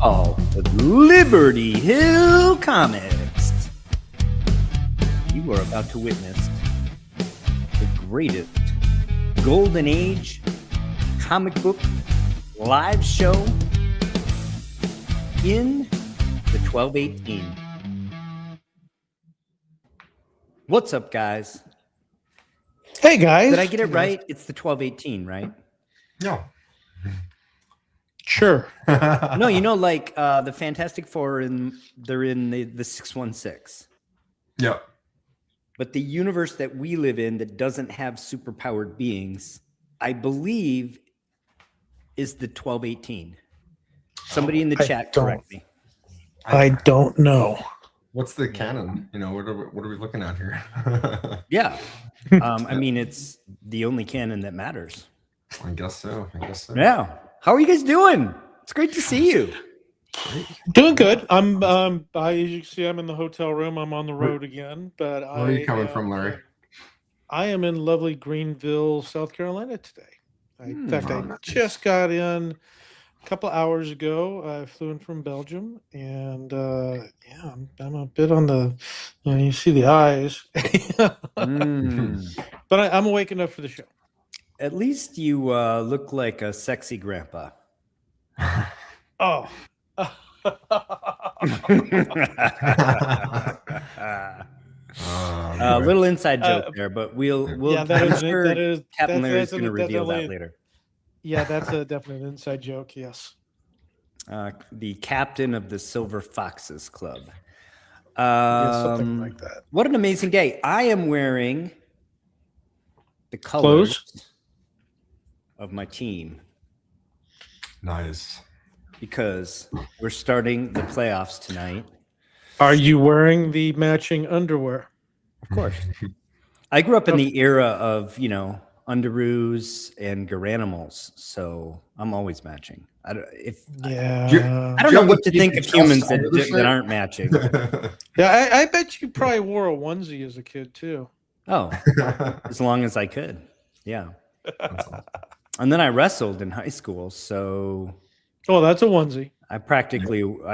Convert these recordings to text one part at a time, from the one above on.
call of Liberty Hill Comics. You are about to witness the greatest golden age comic book live show in the 1218. What's up, guys? Hey, guys. Did I get it right? It's the 1218, right? No. Sure. No, you know, like the Fantastic Four, they're in the 616. Yep. But the universe that we live in that doesn't have superpowered beings, I believe, is the 1218. Somebody in the chat correct me. I don't know. What's the canon? You know, what are we looking at here? Yeah. I mean, it's the only canon that matters. I guess so. Yeah. How are you guys doing? It's great to see you. Great. Doing good. As you can see, I'm in the hotel room. I'm on the road again. But Where are you coming from, Larry? I am in lovely Greenville, South Carolina today. In fact, I nice. just got in a couple hours ago. I flew in from Belgium, and I'm a bit on the, you see the eyes. But I'm awake enough for the show. At least you look like a sexy grandpa. Oh. A little inside joke there, but we'll Captain Larry's going to reveal that later. Yeah, that's definitely an inside joke. Yes. The captain of the Silver Foxes Club. Something like that. What an amazing day! I am wearing the colors of my team. Nice. Because we're starting the playoffs tonight. Are you wearing the matching underwear? Of course. I grew up in the era of, underoos and Garanimals, so I'm always matching. I don't know what to think of humans that aren't matching. Yeah, I bet you probably wore a onesie as a kid too. Oh, as long as I could. Yeah. And then I wrestled in high school, so... Oh, that's a onesie. I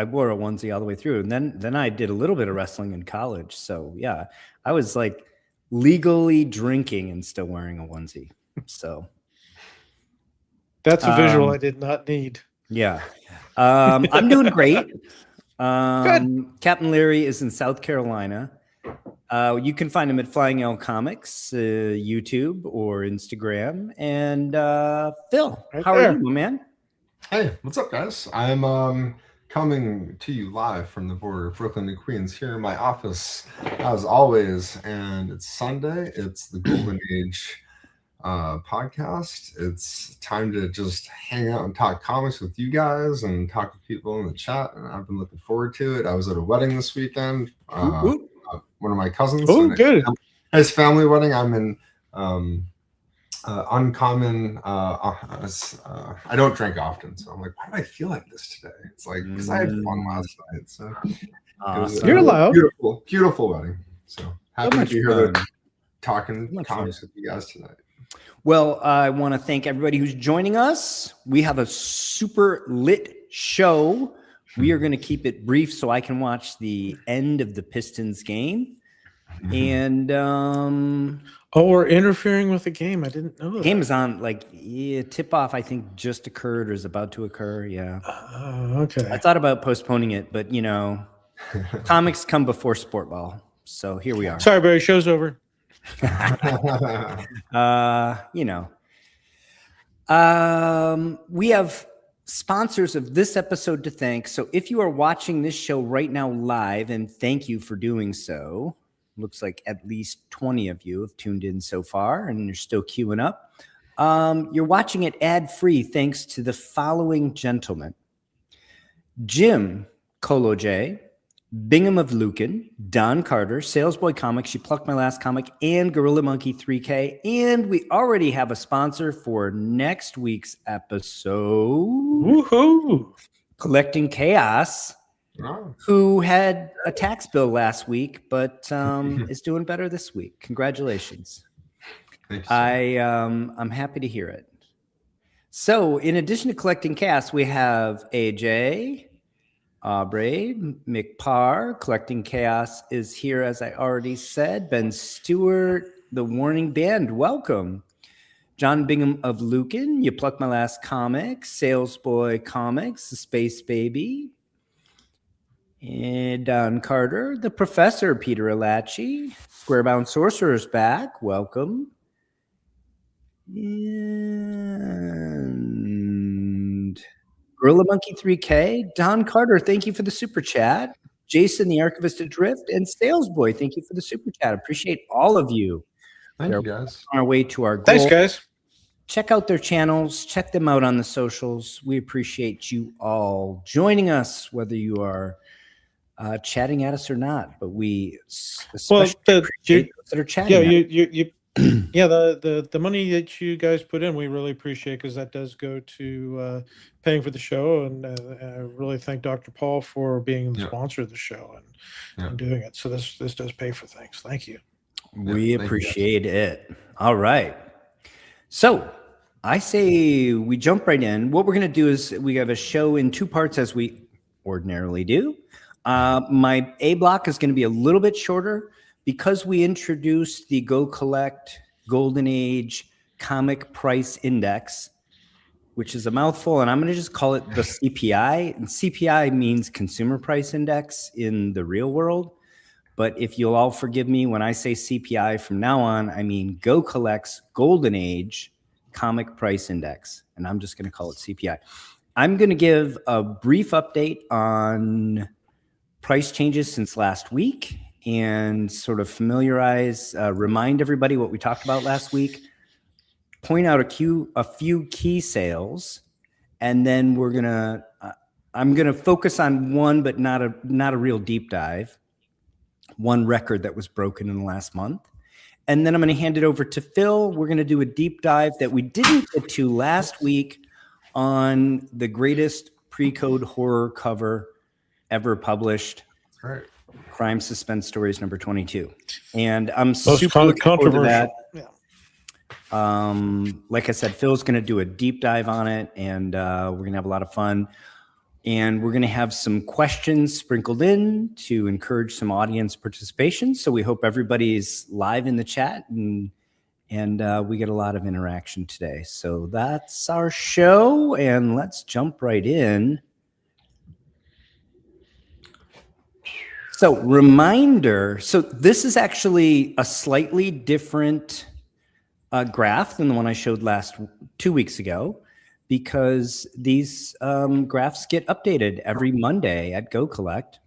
wore a onesie all the way through. And then I did a little bit of wrestling in college. So yeah, I was like legally drinking and still wearing a onesie. So that's a visual I did not need. Yeah. I'm doing great. Good. Captain Larry is in South Carolina. You can find him at Flying L Comics, YouTube or Instagram. And Phil, how are you, man? Hey, what's up, guys? I'm coming to you live from the border of Brooklyn and Queens here in my office, as always. And it's Sunday. It's the Golden Age podcast. It's time to just hang out and talk comics with you guys and talk to people in the chat. And I've been looking forward to it. I was at a wedding this weekend. One of my cousins. Oh, good. His family wedding. I'm in uncommon. I don't drink often, so I'm like, why do I feel like this today? It's like because I had fun last night. So awesome. You're allowed. Beautiful wedding. So happy to be here talking comics with you guys tonight. Well, I want to thank everybody who's joining us. We have a super lit show. We are going to keep it brief so I can watch the end of the Pistons game. And we're interfering with the game. I didn't know that. Game is on, tip off, I think, just occurred or is about to occur. Yeah. Okay. I thought about postponing it, but, comics come before sport ball. So here we are. Sorry, Barry. Show's over. We have sponsors of this episode to thank. So if you are watching this show right now live, and thank you for doing so, looks like at least 20 of you have tuned in so far and you're still queuing up. You're watching it ad-free thanks to the following gentlemen: Jim Colo J, Bingham of Lucan, Don Carter, Salesboy Comics, You Plucked My Last Comic, and Gorilla Monkey 3K. And we already have a sponsor for next week's episode. Woohoo! Collecting Chaos, who had a tax bill last week, but is doing better this week. Congratulations. Thanks. I'm happy to hear it. So in addition to Collecting Chaos, we have AJ, Aubrey McParr, Collecting Chaos is here, as I already said. Ben Stewart, The Warning Band, welcome. John Bingham of Lucan, You Plucked My Last Comic. Salesboy Comics, The Space Baby. And Don Carter, The Professor, Peter Alachi. Squarebound Sorcerer's back, welcome. And Gorilla Monkey 3K, Don Carter, thank you for the super chat. Jason, the Archivist Adrift, and Salesboy, thank you for the super chat. Appreciate all of you. Thank you, guys. On our way to our goal. Thanks, guys. Check out their channels. Check them out on the socials. We appreciate you all joining us, whether you are chatting at us or not. But we especially appreciate those that are chatting. Yeah, the money that you guys put in, we really appreciate, because that does go to paying for the show. And I really thank Dr. Paul for being the sponsor of the show and doing it. So this does pay for things. Thank you. We appreciate it. All right. So I say we jump right in. What we're going to do is we have a show in two parts, as we ordinarily do. My A block is going to be a little bit shorter because we introduced the Go Collect Golden Age Comic Price Index, which is a mouthful, and I'm going to just call it the CPI. And CPI means Consumer Price Index in the real world. But if you'll all forgive me when I say CPI from now on, I mean Go Collect's Golden Age Comic Price Index, and I'm just going to call it CPI. I'm going to give a brief update on price changes since last week and sort of remind everybody what we talked about last week, point out a few key sales, and then I'm going to focus on one, but not a real deep dive. One record that was broken in the last month. And then I'm going to hand it over to Phil. We're going to do a deep dive that we didn't get to last week on the greatest pre-code horror cover ever published. Right. Crime Suspense Stories number 22. And I'm Most super looking forward to that. Yeah. Like I said, Phil's going to do a deep dive on it, and we're going to have a lot of fun. And we're going to have some questions sprinkled in to encourage some audience participation. So we hope everybody's live in the chat and we get a lot of interaction today. So that's our show, and let's jump right in. So reminder, so this is actually a slightly different graph than the one I showed 2 weeks ago, because these graphs get updated every Monday at Go Collect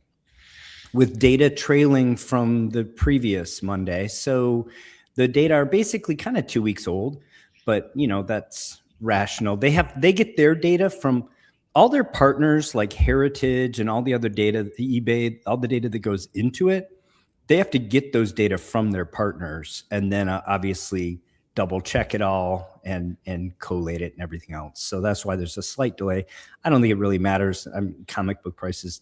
with data trailing from the previous Monday. So the data are basically kind of 2 weeks old, but that's rational. They get their data from all their partners like Heritage and all the other data, the eBay, all the data that goes into it. They have to get those data from their partners and then obviously double check it all and collate it and everything else. So that's why there's a slight delay. I don't think it really matters. Comic book prices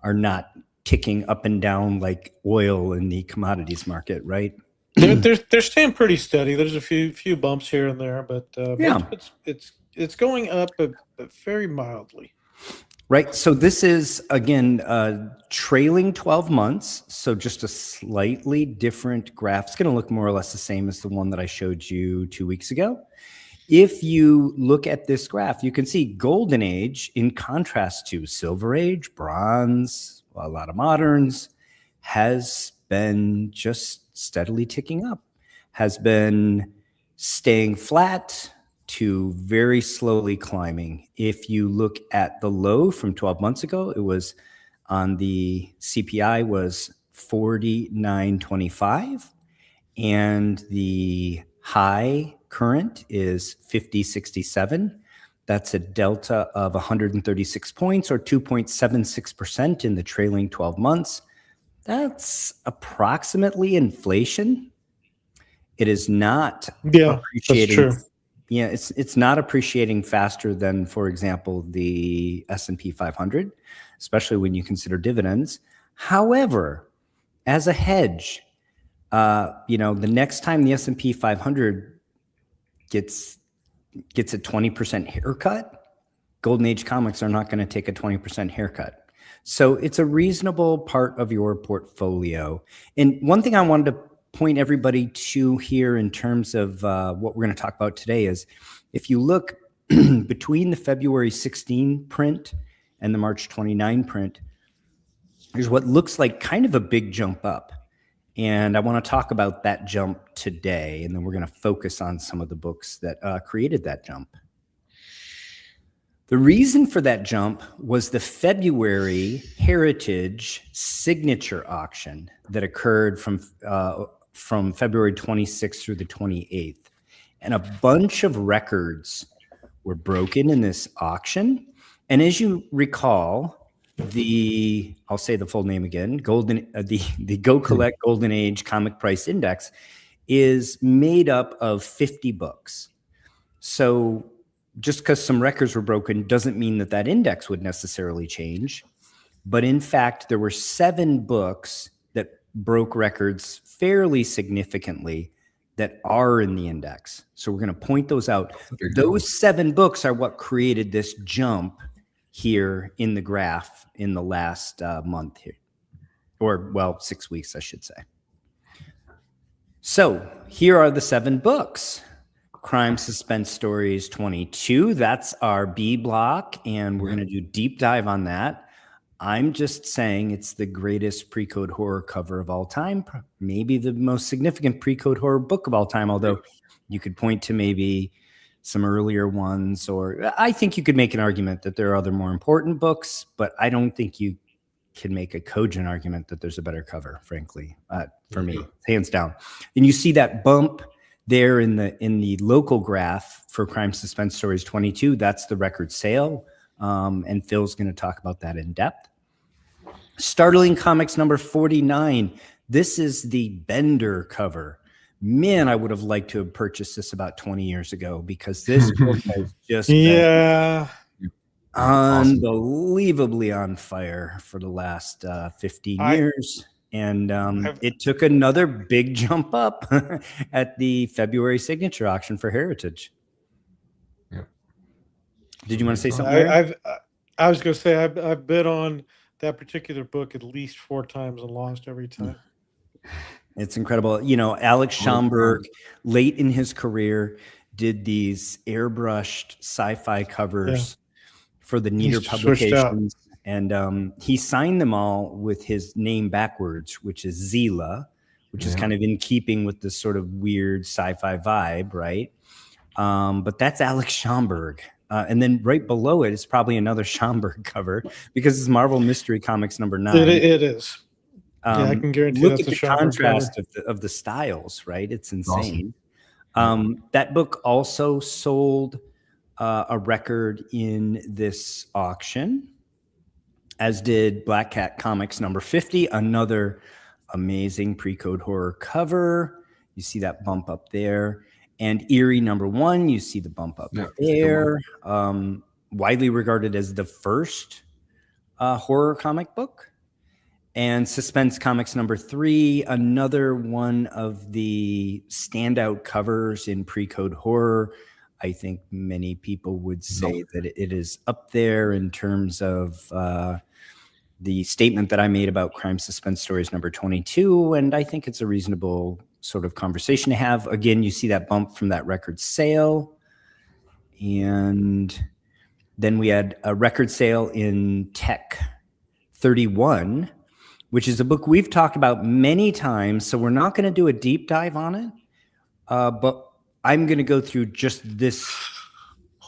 are not ticking up and down like oil in the commodities market, right? They're staying pretty steady. There's a few bumps here and there, but it's going up, but very mildly. Right. So this is, again, trailing 12 months. So just a slightly different graph. It's going to look more or less the same as the one that I showed you 2 weeks ago. If you look at this graph, you can see Golden Age, in contrast to Silver Age, Bronze, a lot of moderns, has been just steadily ticking up, has been staying flat to very slowly climbing. If you look at the low from 12 months ago, it was on the CPI was 49.25, and the high current is 50.67. That's a delta of 136 points, or 2.76% in the trailing 12 months. That's approximately inflation. It is not appreciating. That's true. Yeah, it's not appreciating faster than, for example, the S&P 500, especially when you consider dividends. However, as a hedge, the next time the S&P 500 gets a 20% haircut, Golden Age comics are not going to take a 20% haircut. So it's a reasonable part of your portfolio. And one thing I wanted to point everybody to here in terms of what we're going to talk about today is if you look between the February 16 print and the March 29 print, there's what looks like kind of a big jump up. And I want to talk about that jump today. And then we're going to focus on some of the books that created that jump. The reason for that jump was the February Heritage signature auction that occurred from February 26th through the 28th. And a bunch of records were broken in this auction. And as you recall, I'll say the full name again, the Go Collect Golden Age Comic Price Index is made up of 50 books. So just because some records were broken doesn't mean that that index would necessarily change. But in fact, there were 7 books that broke records fairly significantly that are in the index. So we're going to point those out. Those 7 books are what created this jump here in the graph in the last month here, or well, 6 weeks, I should say. So here are the 7 books. Crime Suspense Stories 22. That's our B block, and we're going to do deep dive on that. I'm just saying it's the greatest pre-code horror cover of all time, maybe the most significant pre-code horror book of all time, although you could point to maybe some earlier ones, or I think you could make an argument that there are other more important books, but I don't think you can make a cogent argument that there's a better cover, frankly, for me, hands down. And you see that bump there in the local graph for Crime Suspense Stories 22. That's the record sale, and Phil's going to talk about that in depth. Startling Comics number 49. This is the Bender cover. Man, I would have liked to have purchased this about 20 years ago because this book has just been unbelievably on fire for the last 15 years. And it took another big jump up at the February signature auction for Heritage. Yeah. Did you want to say something? I was going to say I've bid on that particular book at least 4 times and lost every time. It's incredible. You know, Alex Schomburg, late in his career, did these airbrushed sci-fi covers for the Neater publications. And he signed them all with his name backwards, which is Zila, which is kind of in keeping with this sort of weird sci-fi vibe, right? But that's Alex Schomburg. And then right below it is probably another Schomburg cover because it's Marvel Mystery Comics number 9. It is. I can guarantee look that's at the contrast of the styles, right? It's insane. Awesome. That book also sold a record in this auction, as did Black Cat Comics number 50, another amazing pre-code horror cover. You see that bump up there. And Eerie number 1, you see the bump up there. Widely regarded as the first horror comic book. And Suspense Comics number 3, another one of the standout covers in pre-code horror. I think many people would say that it is up there in terms of the statement that I made about Crime Suspense Stories number 22. And I think it's a reasonable sort of conversation to have. Again, you see that bump from that record sale. And then we had a record sale in Tech 31, which is a book we've talked about many times. So we're not going to do a deep dive on it. But I'm going to go through just this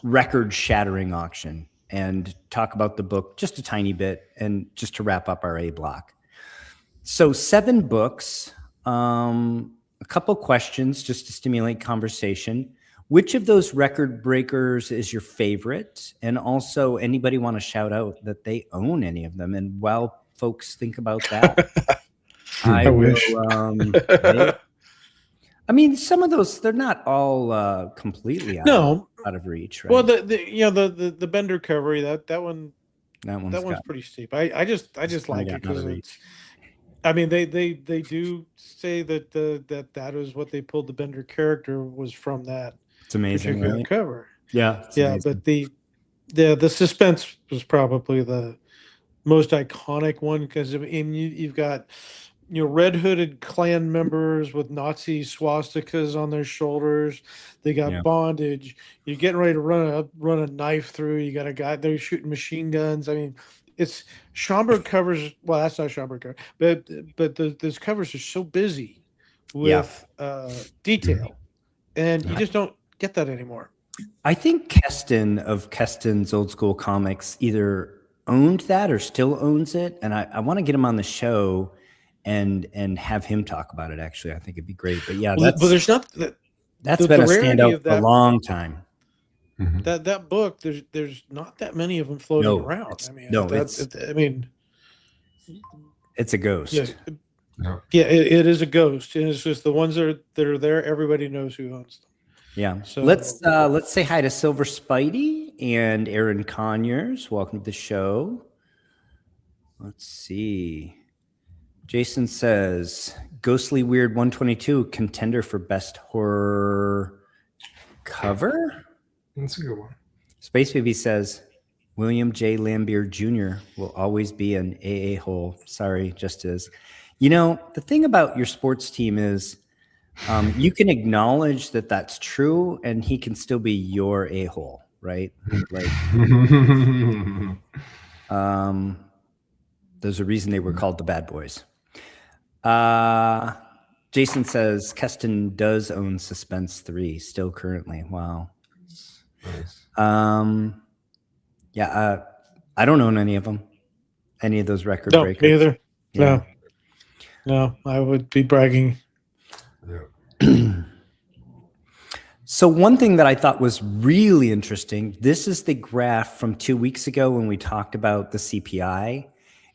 record-shattering auction and talk about the book just a tiny bit and just to wrap up our A block. So 7 books, a couple questions just to stimulate conversation. Which of those record breakers is your favorite? And also, anybody want to shout out that they own any of them? And while folks think about that, I wish. I mean, some of those, they're not all completely out of reach, right? Well, the Bender cover, that one's pretty steep. I just like it because it's. I mean, they do say that that is what they pulled the Bender character was from that. It's amazing, right? Cover. Yeah, yeah, amazing. But the suspense was probably the most iconic one, because I mean you've got red hooded Klan members with Nazi swastikas on their shoulders. They got Yeah. bondage. You're getting ready to run a knife through. You got a guy there shooting machine guns. I mean, it's Schomburg covers. Well, that's not Schomburg cover, but those covers are so busy with detail, and you just don't get that anymore. I think Keston of Keston's Old School Comics either owned that or still owns it, and I want to get him on the show and have him talk about it. Actually, I think it'd be great. But yeah, but there's not that's been a standout for a long time. That book, there's not that many of them floating around. I mean, it's a ghost. Yeah, it is a ghost, and it's just the ones that are there. Everybody knows who owns them. Yeah. So let's say hi to Silver Spidey and Aaron Conyers. Welcome to the show. Let's see. Jason says, Ghostly Weird 122, contender for best horror cover? That's a good one. Space Baby says, William J. Lambier Jr. will always be an AA hole. Sorry, just is. The thing about your sports team is you can acknowledge that that's true, and he can still be your a-hole, right? Like, there's a reason they were called the Bad Boys. Jason says Keston does own Suspense 3 still currently. Wow. Nice. Yeah. I don't own any of them. Any of those record breakers. Me either. Yeah. No, I would be bragging. Yeah. So one thing that I thought was really interesting, this is the graph from 2 weeks ago when we talked about the CPI,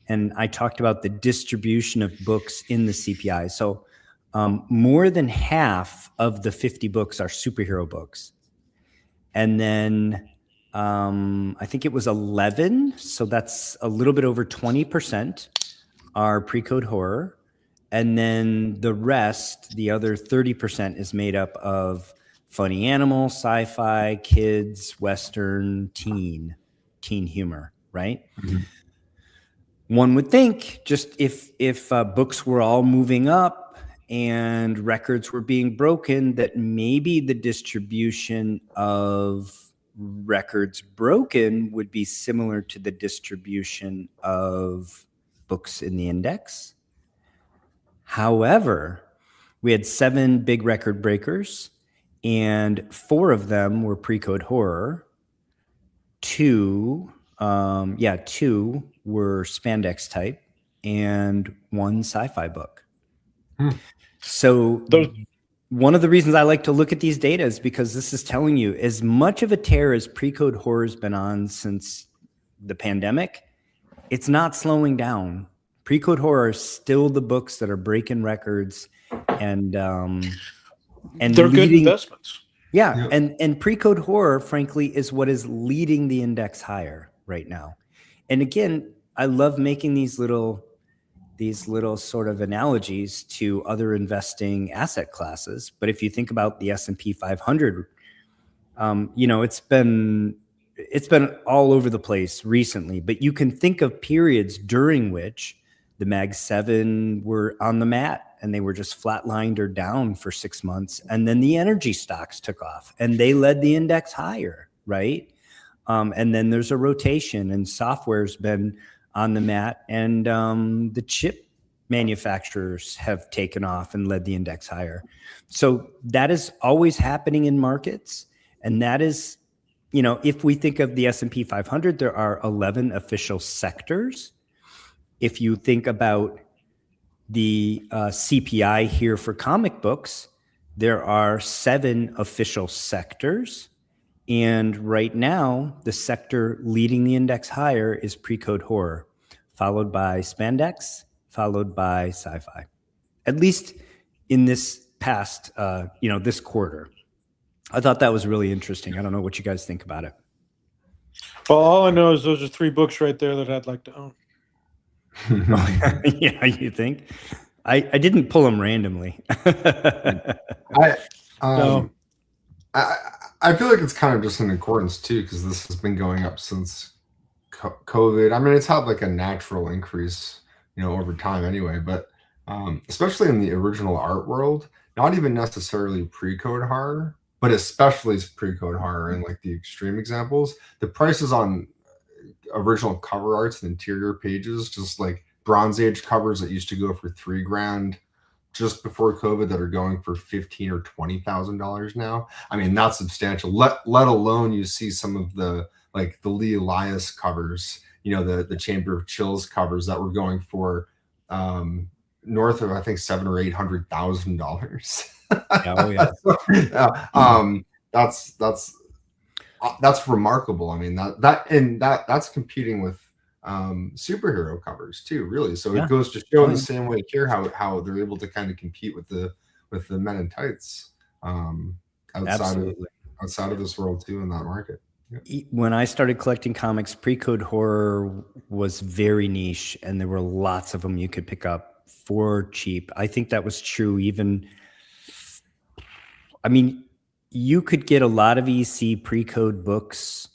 and I talked about the distribution of books in the CPI. So more than half of the 50 books are superhero books. And then I think it was 11, so that's a little bit over 20% are pre-code horror. And then the rest, the other 30%, is made up of funny animal, sci-fi, kids, Western, teen humor, right? Mm-hmm. One would think just if books were all moving up and records were being broken, that maybe the distribution of records broken would be similar to the distribution of books in the index. However, we had 7 big record breakers, and 4 of them were pre-code horror. 2 were spandex type, and 1 sci-fi book. So one of the reasons I like to look at these data is because this is telling you as much of a tear as pre-code horror has been on since the pandemic, it's not slowing down. Pre-code horror is still the books that are breaking records, and they're good investments. Yeah. And pre-code horror, frankly, is what is leading the index higher right now. And again, I love making these little sort of analogies to other investing asset classes. But if you think about the S&P 500, it's been all over the place recently. But you can think of periods during which the Mag 7 were on the mat and they were just flatlined or down for 6 months. And then the energy stocks took off and they led the index higher, right? And then there's a rotation, and software's been on the mat, and the chip manufacturers have taken off and led the index higher. So that is always happening in markets. And that is, if we think of the S&P 500, there are 11 official sectors. If you think about the CPI here for comic books, there are 7 official sectors. And right now, the sector leading the index higher is pre-code horror, followed by spandex, followed by sci-fi, at least in this past, this quarter. I thought that was really interesting. I don't know what you guys think about it. Well, all I know is those are 3 books right there that I'd like to own. Yeah, you think? I didn't pull them randomly. I feel like it's kind of just in accordance too, because this has been going up since COVID. I mean, it's had like a natural increase, over time anyway. But especially in the original art world, not even necessarily pre-code horror, but especially pre-code horror and like the extreme examples, the prices on original cover arts and interior pages, just like Bronze Age covers that used to go for $3,000 just before COVID, that are going for $15,000 or $20,000 now. I mean, that's substantial. Let alone you see some of the like the Lee Elias covers, the Chamber of Chills covers that were going for north of, I think, $700,000 or $800,000. Oh yeah. That's remarkable. I mean, that's competing with superhero covers too, really. So it goes to show in the same way here how they're able to kind of compete with the men in tights outside of this world too, in that market. Yeah. When I started collecting comics, pre-code horror was very niche, and there were lots of them you could pick up for cheap. I think that was true I mean, you could get a lot of EC pre-code books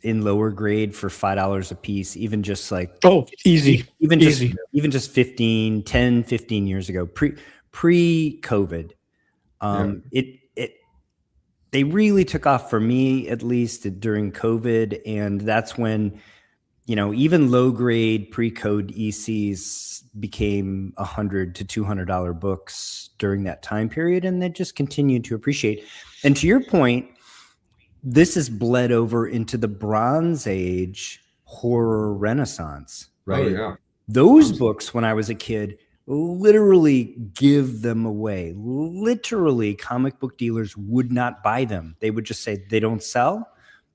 in lower grade for $5 a piece, even just like easy. Even just 15 years ago, pre-COVID. They really took off for me, at least during COVID. And that's when, even low grade pre-code ECs became $100 to $200 books during that time period. And they just continued to appreciate. And to your point, this has bled over into the Bronze Age horror renaissance, right? Oh, yeah. Those books, when I was a kid, literally give them away. Literally, comic book dealers would not buy them. They would just say, they don't sell.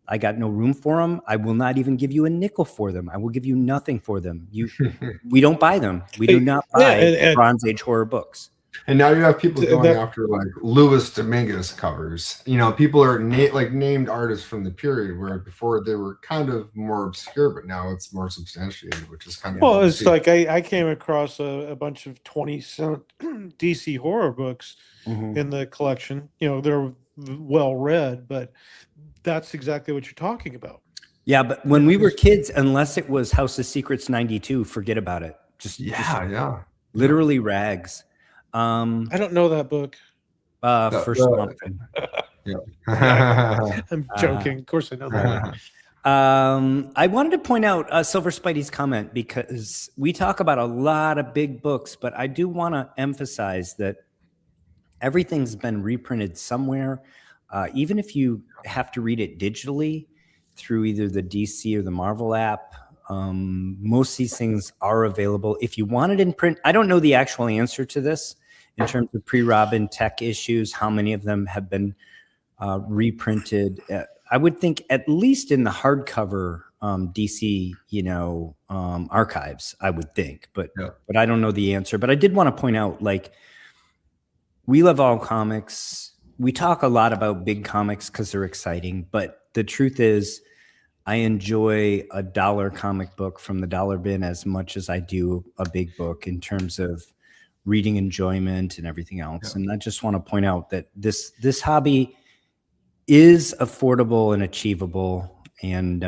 I got no room for them. I will not even give you a nickel for them. I will give you nothing for them. We don't buy them. We do not buy Bronze Age horror books. And now you have people going after like Louis Dominguez covers. People are named artists from the period where before they were kind of more obscure, but now it's more substantiated, which is kind of well. It's like I came across a bunch of 20 DC horror books in the collection. They're well read, but that's exactly what you're talking about. Yeah, but when we were kids, unless it was House of Secrets 92, forget about it. Just literally rags. I don't know that book. First Swamp Thing. I'm joking. Of course I know that. I wanted to point out Silver Spidey's comment, because we talk about a lot of big books, but I do want to emphasize that everything's been reprinted somewhere. Even if you have to read it digitally through either the DC or the Marvel app, most of these things are available. If you want it in print, I don't know the actual answer to this in terms of pre-Robin tech issues, how many of them have been reprinted. I would think at least in the hardcover DC, archives, I would think, but I don't know the answer. But I did want to point out, like, we love all comics. We talk a lot about big comics because they're exciting, but the truth is, I enjoy a $1 comic book from the dollar bin as much as I do a big book in terms of reading enjoyment and everything else. And I just want to point out that this hobby is affordable and achievable, and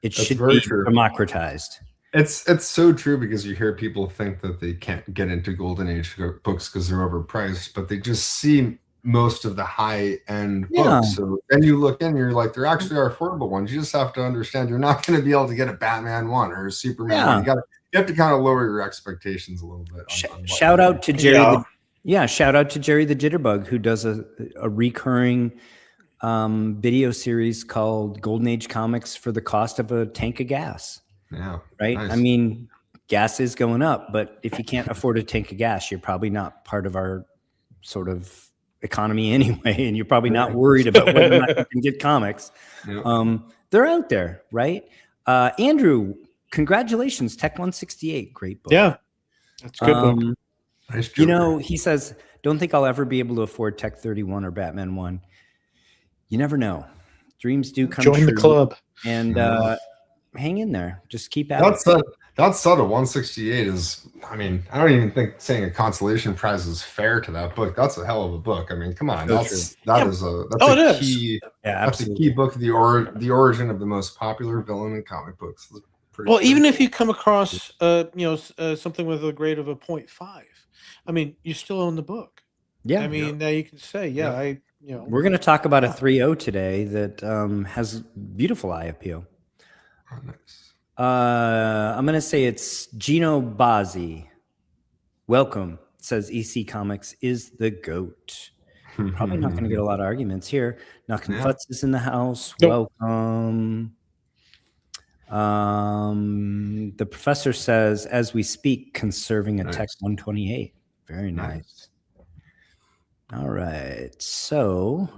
it should be democratized. It's so true, because you hear people think that they can't get into Golden Age books because they're overpriced, but they just see most of the high-end books. So then you look in, you're like, there actually are affordable ones. You just have to understand you're not going to be able to get a Batman one or a Superman one. You have to kind of lower your expectations a little bit. Shout out to Jerry. Shout out to Jerry the Jitterbug, who does a recurring video series called Golden Age Comics for the cost of a tank of gas. Yeah. Right. Nice. I mean, gas is going up, but if you can't afford a tank of gas, you're probably not part of our sort of economy anyway, and you're probably not worried about whether or not you can get comics. They're out there, right? Andrew, congratulations, Tech 168, great book. Yeah, that's a good book. Nice. He says, don't think I'll ever be able to afford Tech 31 or Batman 1. You never know. Dreams do come true. Join the club. And hang in there. Just keep at it. That said, a 168 is, I mean, I don't even think saying a consolation prize is fair to that book. That's a hell of a book. I mean, come on, So that's it a is. key. Yeah, That's a absolutely. key book. The origin of the most popular villain in comic books. Well, even if you come across, something with a grade of a 0.5, I mean, you still own the book. Yeah. I mean, now you can say, We're going to talk about a 3.0 today that has beautiful eye appeal. Oh, nice. I'm going to say it's Gino Bazzi. Welcome, says EC Comics is the GOAT. Probably not going to get a lot of arguments here. Knocking Futz is in the house. Nope. Welcome. The professor says, as we speak, conserving a Tech 128. Very nice. All right. So,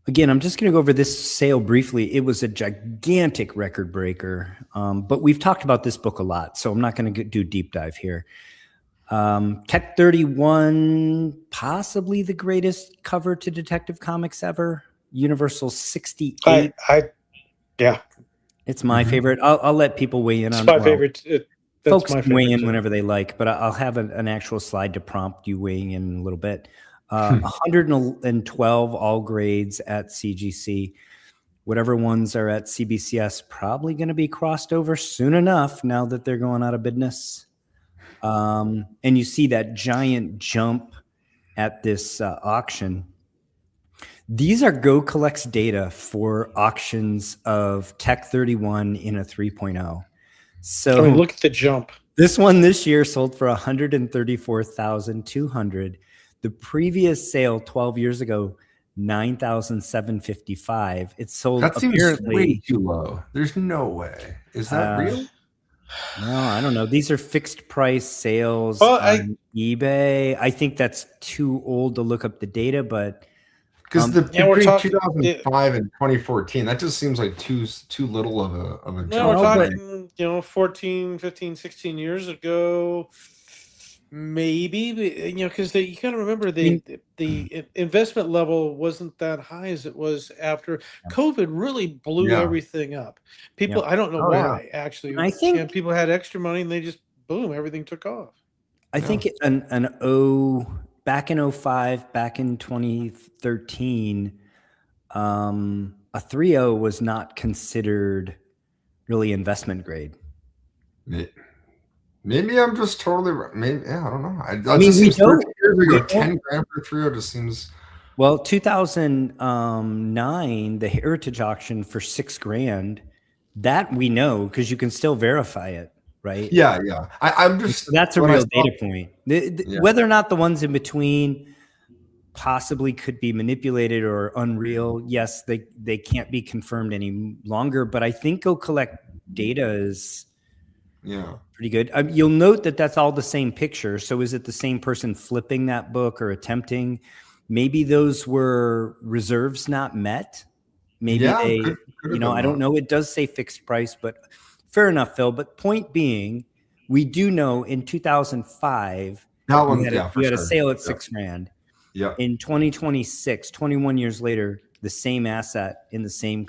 again, I'm just going to go over this sale briefly. It was a gigantic record breaker, but we've talked about this book a lot, so I'm not going to do deep dive here. Tech 31, possibly the greatest cover to Detective Comics ever. Universal 68. Yeah. It's my favorite. I'll let people weigh in on it. It's my favorite. Folks can weigh in whenever they like, but I'll have an actual slide to prompt you weighing in a little bit. 112 all grades at CGC. Whatever ones are at CBCS, probably going to be crossed over soon enough now that they're going out of business. And you see that giant jump at this auction. These are Go Collect's data for auctions of Tech 31 in a 3.0. So look at the jump. This one this year sold for $134,200. The previous sale 12 years ago, $9,755. It sold that seems apparently way too low. There's no way. Is that real? No, I don't know. These are fixed price sales Well, on eBay. I think that's too old to look up the data, but because we're between talking 2005 and 2014, that just seems like too little of a jump. No, we're talking, 14, 15, 16 years ago, maybe, because you got to remember the investment level wasn't that high as it was after COVID really blew everything up. People, I don't know why, actually. I think people had extra money and they just, boom, everything took off. I think back in 05, back in 2013, a 3.0 was not considered really investment grade. Maybe I'm just totally. Maybe I don't know. I mean, just seems 30 years ago, 10 grand for 3.0 just seems. Well, 2009, the Heritage auction for $6,000. That we know because you can still verify it, right? Yeah. I'm just. That's a real data point. Whether or not the ones in between possibly could be manipulated or unreal, yes, they can't be confirmed any longer. But I think Go Collect data is pretty good. You'll note that that's all the same picture. So is it the same person flipping that book or attempting? Maybe those were reserves not met. Maybe I don't know. It does say fixed price, but fair enough, Phil. But point being, we do know in 2005, we had a sale at $6,000. Yeah. In 2026, 21 years later, the same asset in the same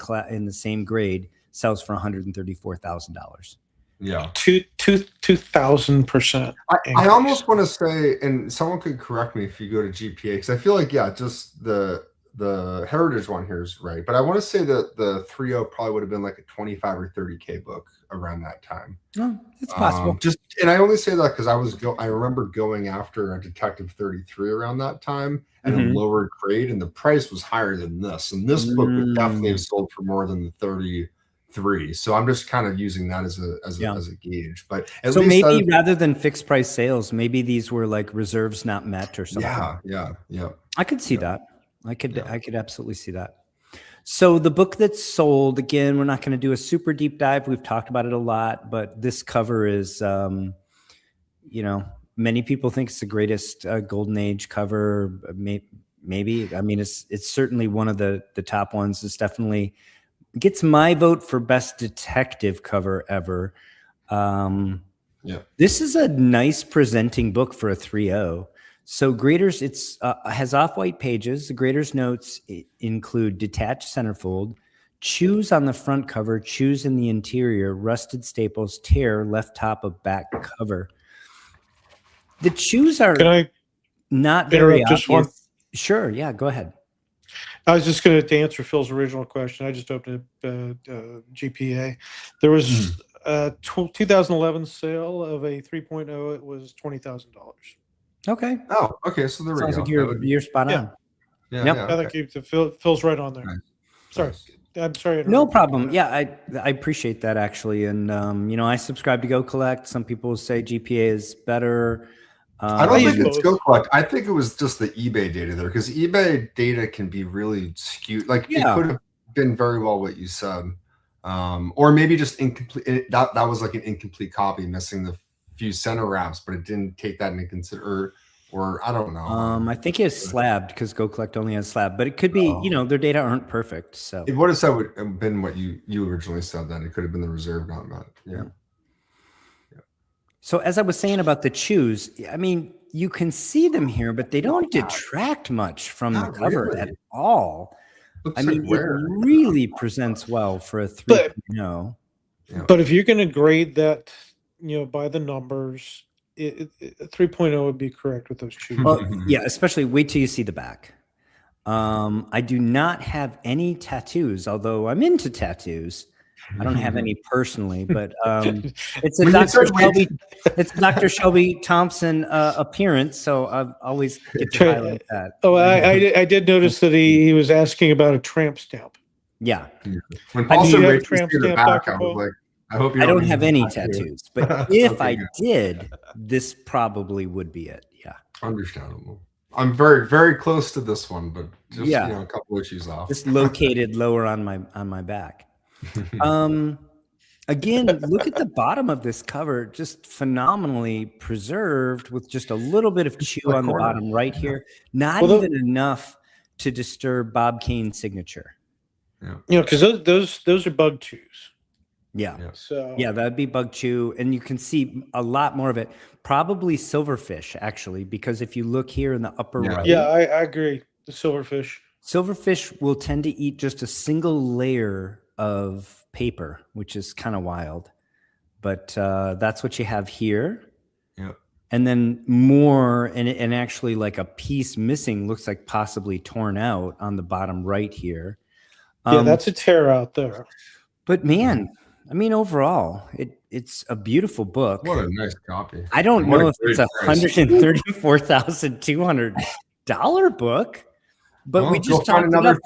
grade sells for $134,000. Yeah, 2,000%. I almost want to say, and someone could correct me if you go to GPA, because I feel like just the Heritage one here is right, but I want to say that the 3.0 probably would have been like a 25 or 30K book around that time. No, it's possible. And I only say that because I remember going after a Detective 33 around that time at a lower grade, and the price was higher than this, and this book would definitely have sold for more than the 33. So I'm just kind of using that as a gauge. But so maybe rather than fixed price sales, maybe these were like reserves not met or something. Yeah. I could see that. I could absolutely see that. So the book that's sold, again, we're not going to do a super deep dive. We've talked about it a lot, but this cover is, many people think it's the greatest Golden Age cover. Maybe. I mean, it's certainly one of the top ones. It's definitely gets my vote for best detective cover ever. This is a nice presenting book for a 3.0. So graders, it's has off-white pages. The graders' notes include detached centerfold, Chews on the front cover, chews in the interior, rusted staples, tear, left top of back cover. The chews are Can I not very interrupt just one? obvious. Sure, yeah, go ahead. I was just going to answer Phil's original question. I just opened GPA. There was a 2011 sale of a 3.0. It was $20,000. Okay. Oh, okay. So there we Sounds go. like you're spot on. Yeah. Yep. Yeah, I okay. think Phil's right on there. Nice. Sorry. Nice. I'm sorry. No problem. Yeah, I appreciate that actually. And I subscribe to Go Collect. Some people say GPA is better. I don't think it's both. Go Collect. I think it was just the eBay data there, because eBay data can be really skewed. Like it could have been very well what you said, or maybe just incomplete. That was like an incomplete copy, missing the few center wraps, but it didn't take that into consider. Or I don't know. I think it's slabbed because Go Collect only has slab, but it could be, their data aren't perfect. So It would have said would have been what you originally said. Then it could have been the reserve, not that. Yeah. So as I was saying about the chews, I mean, you can see them here, but they don't detract much from the cover at all. Looks I mean, like rare. it really presents well for a 3.0. But if you're going to grade that, by the numbers, 3.0 would be correct with those chews. Well, yeah, especially wait till you see the back. I do not have any tattoos, although I'm into tattoos. I don't have any personally, but it's a Dr. Shelby Thompson appearance, so I always get to highlight that. Oh, I did notice that he was asking about a tramp stamp. Yeah. When Paul said you have wait a tramp to see the stamp, back, Dr. I Paul? was like, I hope you I don't mean have any tattoo. tattoos, but if Okay, I good. did, this probably would be it. Yeah. Understandable. I'm very, very close to this one, but just a couple issues off. Just located lower on my back. Again, look at the bottom of this cover, just phenomenally preserved with just a little bit of chew on the bottom right here. Not even enough to disturb Bob Kane's signature. Yeah. Because those are bug chews. Yeah. So that'd be bug chew, and you can see a lot more of it. Probably silverfish, actually, because if you look here in the upper right, I agree. The silverfish will tend to eat just a single layer of paper, which is kind of wild. But that's what you have here. Yep. And then more, and actually like a piece missing, looks like possibly torn out on the bottom right here. That's a tear out there. But man, I mean, overall, it's a beautiful book. What a nice copy. I don't know if it's $134,200 book, but we just talked about the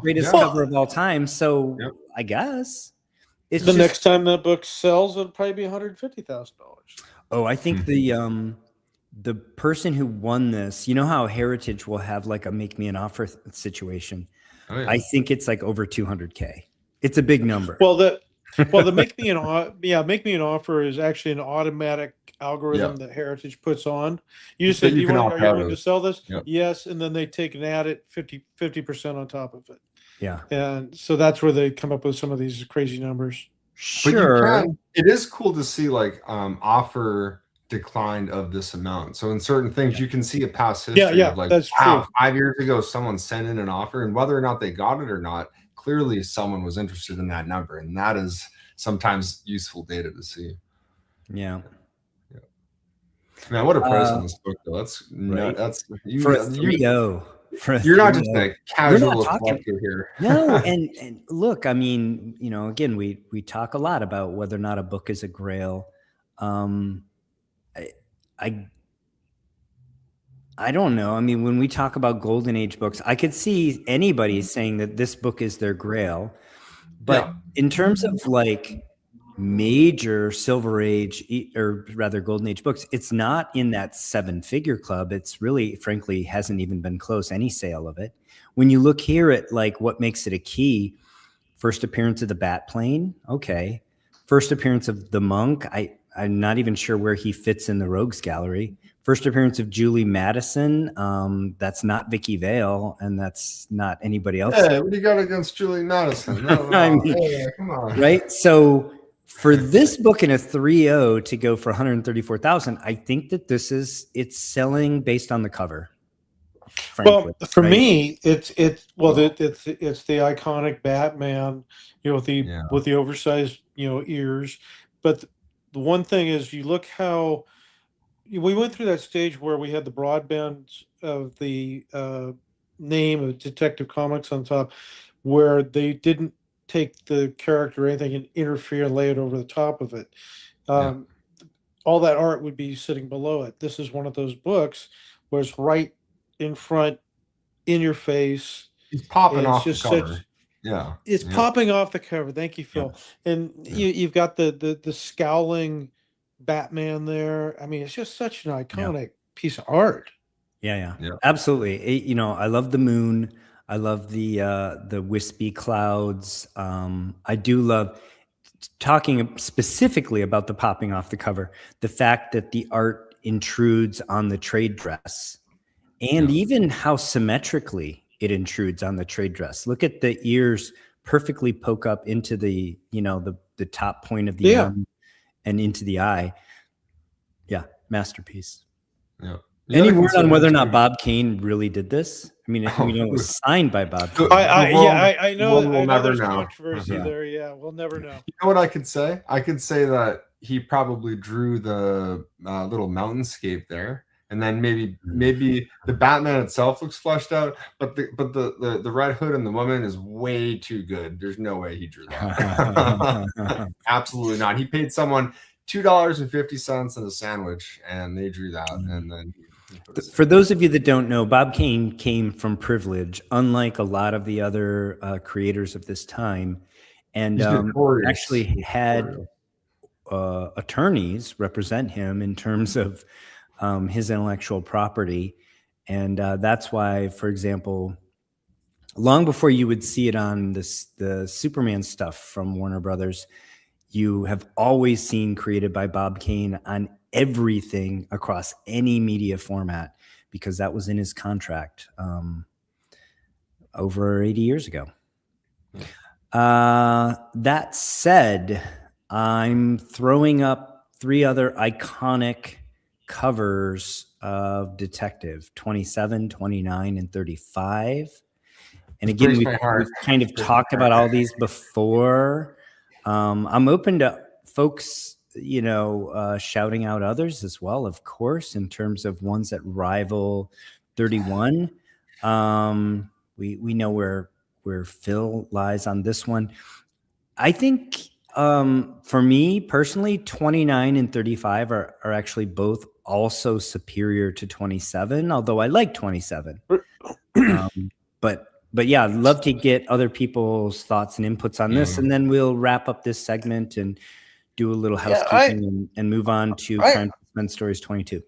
greatest cover of all time. So I guess it's the next time that book sells, it'll probably be $150,000. Oh, I think the person who won this, you know how Heritage will have like a make me an offer situation. Oh, yeah. I think it's like over 200K. It's a big number. Well, the make me an offer is actually an automatic algorithm that Heritage puts on. You just say, are you willing to sell this? Yep. Yes, and then they take and add it 50% on top of it. Yeah. And so that's where they come up with some of these crazy numbers. Sure. It is cool to see like offer declined of this amount. So in certain things you can see a past history of like, that's wow, true. 5 years ago someone sent in an offer, and whether or not they got it or not, clearly someone was interested in that number, and that is sometimes useful data to see. Yeah. Man, what a price on this book though. That's right. That's for a 3.0. You're not just a casual collector here. No, and look, I mean, again, we talk a lot about whether or not a book is a grail. I don't know. I mean, when we talk about Golden Age books, I could see anybody saying that this book is their grail. But in terms of like major Silver Age, or rather Golden Age books, it's not in that 7-figure club. It's really, frankly, hasn't even been close, any sale of it. When you look here at like what makes it a key, first appearance of the Bat Plane. Okay. First appearance of the Monk. I'm not even sure where he fits in the Rogues Gallery. First appearance of Julie Madison. That's not Vicky Vale, and that's not anybody else. Hey, what do you got against Julie Madison? No, I mean, hey, come on. Right? So for this book in a 3.0 to go for $134,000, I think that it's selling based on the cover. frankly. Well, for right? me, it's it's Well- the iconic Batman, with the oversized ears. But the one thing is, you look how we went through that stage where we had the broadband of the name of Detective Comics on top, where they didn't take the character or anything and interfere and lay it over the top of it. Um, all that art would be sitting below it. This is one of those books where it's right in front, in your face. He's popping It's off the just cover. such. Yeah. It's Yeah. popping off the cover. Thank you, Phil. And Yeah. you've got the scowling Batman there. I mean, it's just such an iconic piece of art. Yeah. Yeah. Absolutely. I love the moon. I love the wispy clouds. I do love talking specifically about the popping off the cover, the fact that the art intrudes on the trade dress, and even how symmetrically it intrudes on the trade dress. Look at the ears perfectly poke up into the top point of the M and into the eye. Yeah, masterpiece. Yeah. Any word on whether or not Bob Kane really did this? I mean, we know it was signed by Bob Kane. I know. We'll I know never there's know. controversy Yeah. there. Yeah, we'll never know. You know what I could say? I could say that he probably drew the little mountainscape there, and then maybe the Batman itself looks fleshed out, but the Red Hood and the woman is way too good. There's no way he drew that. Absolutely not. He paid someone $2.50 and a sandwich, and they drew that, and then. For those of you that don't know, Bob Kane came from privilege, unlike a lot of the other creators of this time, and actually had attorneys represent him in terms of his intellectual property. And that's why, for example, long before you would see it on the Superman stuff from Warner Brothers, you have always seen created by Bob Kane on everything across any media format, because that was in his contract over 80 years ago. That said, I'm throwing up 3 other iconic covers of Detective: 27, 29, and 35. And again, we've kind of talked about all these before. I'm open to folks, shouting out others as well, of course, in terms of ones that rival 31. We know where Phil lies on this one. I think for me personally, 29 and 35 are actually both also superior to 27, although I like 27. But yeah, I'd love to get other people's thoughts and inputs on this, and then we'll wrap up this segment and do a little housekeeping and move on to SuspenStories 22.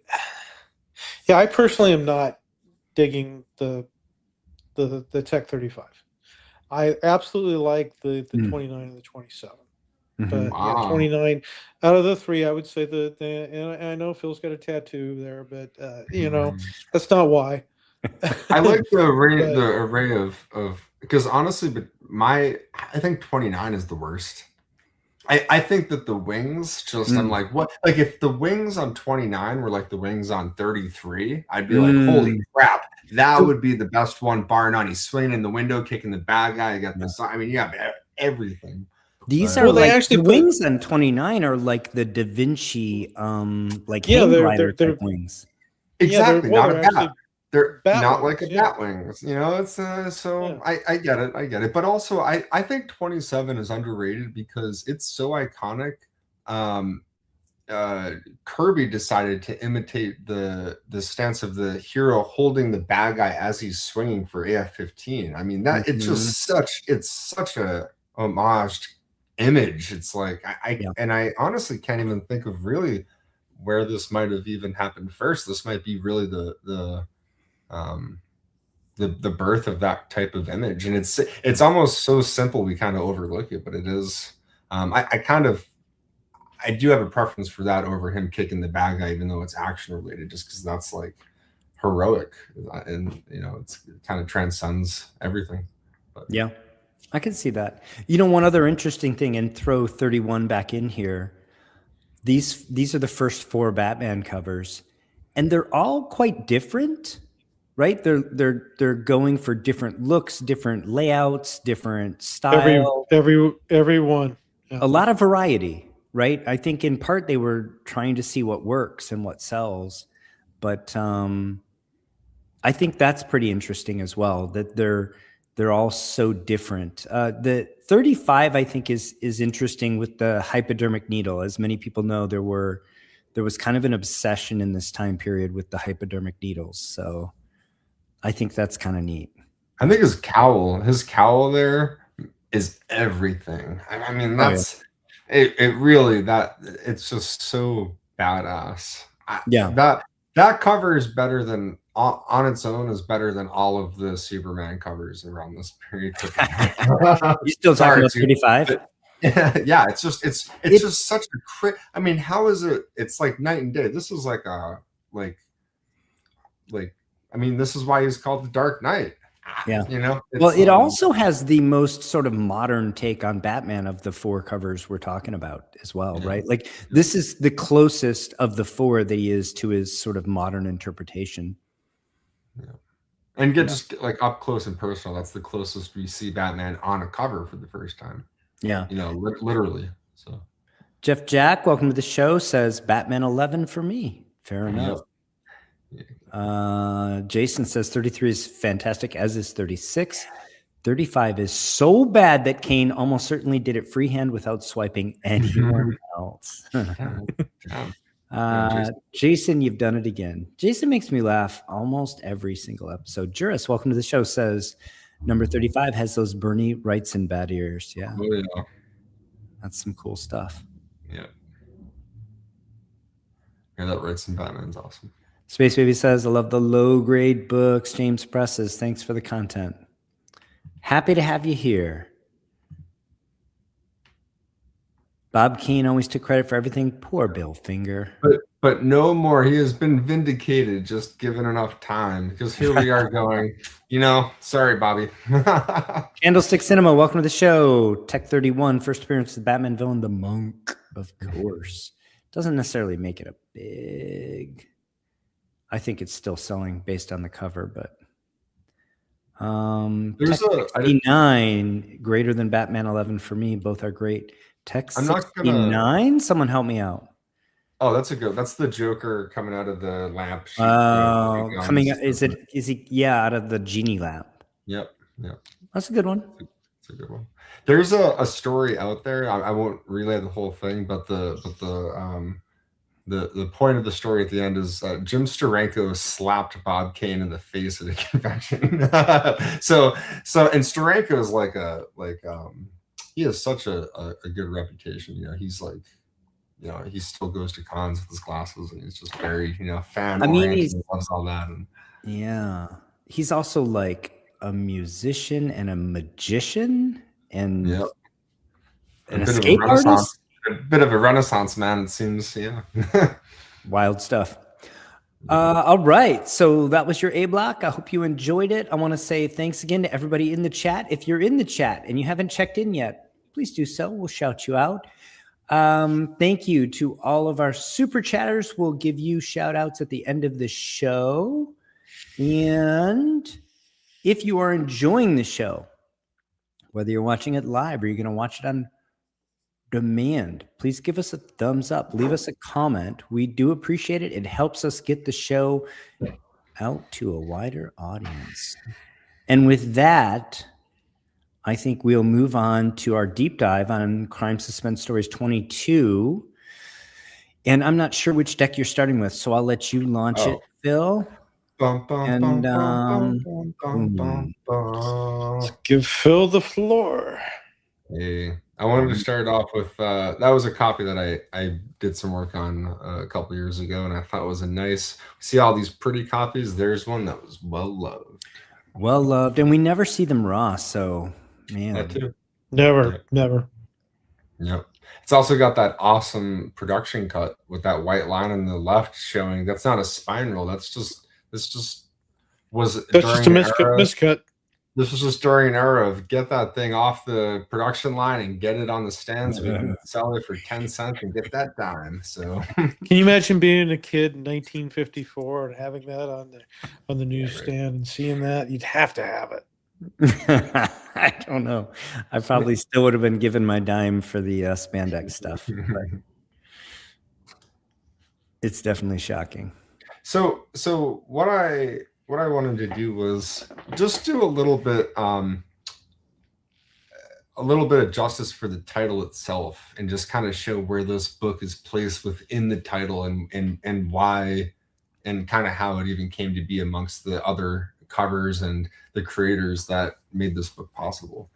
Yeah, I personally am not digging the Tech 35. I absolutely like the 29 and the 27. But yeah, 29 out of the 3, I would say and I know Phil's got a tattoo there, but that's not why. I like the array of because honestly, but I think 29 is the worst. I think that the wings I'm like, what? Like if the wings on 29 were like the wings on 33, I'd be like, holy crap, that would be the best one, bar none. He's swinging in the window, kicking the bad guy. You got this. I mean, you have everything. These are the wings on 29 are like the Da Vinci hang glider type wings. Exactly, not a bat. They're bat not wings, like a bat wings, it's I get it, but also I think 27 is underrated because it's so iconic. Kirby decided to imitate the stance of the hero holding the bad guy as he's swinging for AF-15. I mean that it's just such a homaged image. It's like and I honestly can't even think of really where this might have even happened first. This might be really the birth of that type of image, and it's almost so simple we kind of overlook it, but it is. I do have a preference for that over him kicking the bad guy, even though it's action related, just because that's like heroic, and it kind of transcends everything. But. Yeah, I can see that. One other interesting thing, and throw 31 back in here. These are the first 4 Batman covers, and they're all quite different. right? They're going for different looks, different layouts, different style. Everyone. Yeah. A lot of variety, right? I think in part they were trying to see what works and what sells, but I think that's pretty interesting as well, that they're all so different. The 35, I think, is interesting with the hypodermic needle. As many people know, there was kind of an obsession in this time period with the hypodermic needles. So I think that's kind of neat. I think his cowl there is everything. I mean, that's it really, that it's just so badass. That cover is better than, on its own, is better than all of the Superman covers around this period. You still talking about 35? Yeah, it's just such a I mean, how is it? It's like night and day. This is like a I mean, this is why he's called the Dark Knight. Yeah, you know. Well, it also has the most sort of modern take on Batman of the 4 covers we're talking about as well, right? Like this is the closest of the 4 that he is to his sort of modern interpretation. Yeah. And just like up close and personal, that's the closest we see Batman on a cover for the first time. Yeah. You know, literally. So Jeff Jack, welcome to the show, says Batman 11 for me. Fair enough. Jason says 33 is fantastic, as is 36. 35 is so bad that Kane almost certainly did it freehand without swiping anyone else. Jason, you've done it again. Jason makes me laugh almost every single episode. Juris, welcome to the show, says number 35 has those Bernie Wrightson bad ears. Yeah. Oh, yeah. That's some cool stuff. Yeah. Yeah, that Wrightson Batman's awesome. Space Baby says, I love the low-grade books James presses. Thanks for the content. Happy to have you here. Bob Kane always took credit for everything. Poor Bill Finger. But no more. He has been vindicated, just given enough time. Because here we are going, you know, sorry, Bobby. Candlestick Cinema, welcome to the show. Tech 31, first appearance of the Batman villain, the Monk, of course. Doesn't necessarily make it a big... I think it's still selling based on the cover, but there's Tech 69 greater than Batman 11 for me. Both are great. Tech 69, someone help me out. Oh, that's the Joker coming out of the lamp. Coming out, is he? Yeah, out of the genie lamp. Yep. That's a good one. It's a good one. There's a story out there. I won't relay the whole thing, but the point of the story at the end is Jim Steranko slapped Bob Kane in the face at a convention. so and Steranko is he has such a good reputation. You know, he's like, you know, he still goes to cons with his glasses, and he's just very, you know, fan oriented. He loves all that. And yeah, he's also like a musician and a magician and an escape artist. A bit of a renaissance man, it seems. Yeah. Wild stuff. All right, so that was your A block. I hope you enjoyed it. I want to say thanks again to everybody in the chat. If you're in the chat and you haven't checked in yet, please do so. We'll shout you out. Thank you to all of our super chatters. We'll give you shout outs at the end of the show. And if you are enjoying the show, whether you're watching it live or you're going to watch it on demand, please give us a thumbs up, leave us a comment. We do appreciate it. It helps us get the show out to a wider audience. And with that, I think we'll move on to our deep dive on Crime Suspense Stories 22. And I'm not sure which deck you're starting with, so I'll let you launch it, Phil. Let's give Phil the floor. Hey, I wanted to start off with that was a copy that I did some work on a couple years ago, and I thought it was a nice. See all these pretty copies. There's one that was well loved, and we never see them raw. So man, that too. Never. Yep. It's also got that awesome production cut with that white line on the left showing. That's not a spine roll. That's just a miscut. This was just during an era of get that thing off the production line and get it on the stand so we can sell it for 10 cents and get that dime. So can you imagine being a kid in 1954 and having that on the newsstand and seeing that? You'd have to have it. I don't know. I probably still would have been given my dime for the spandex stuff. But it's definitely shocking. So what I wanted to do was just do a little bit of justice for the title itself, and just kind of show where this book is placed within the title, and why, and kind of how it even came to be amongst the other covers and the creators that made this book possible.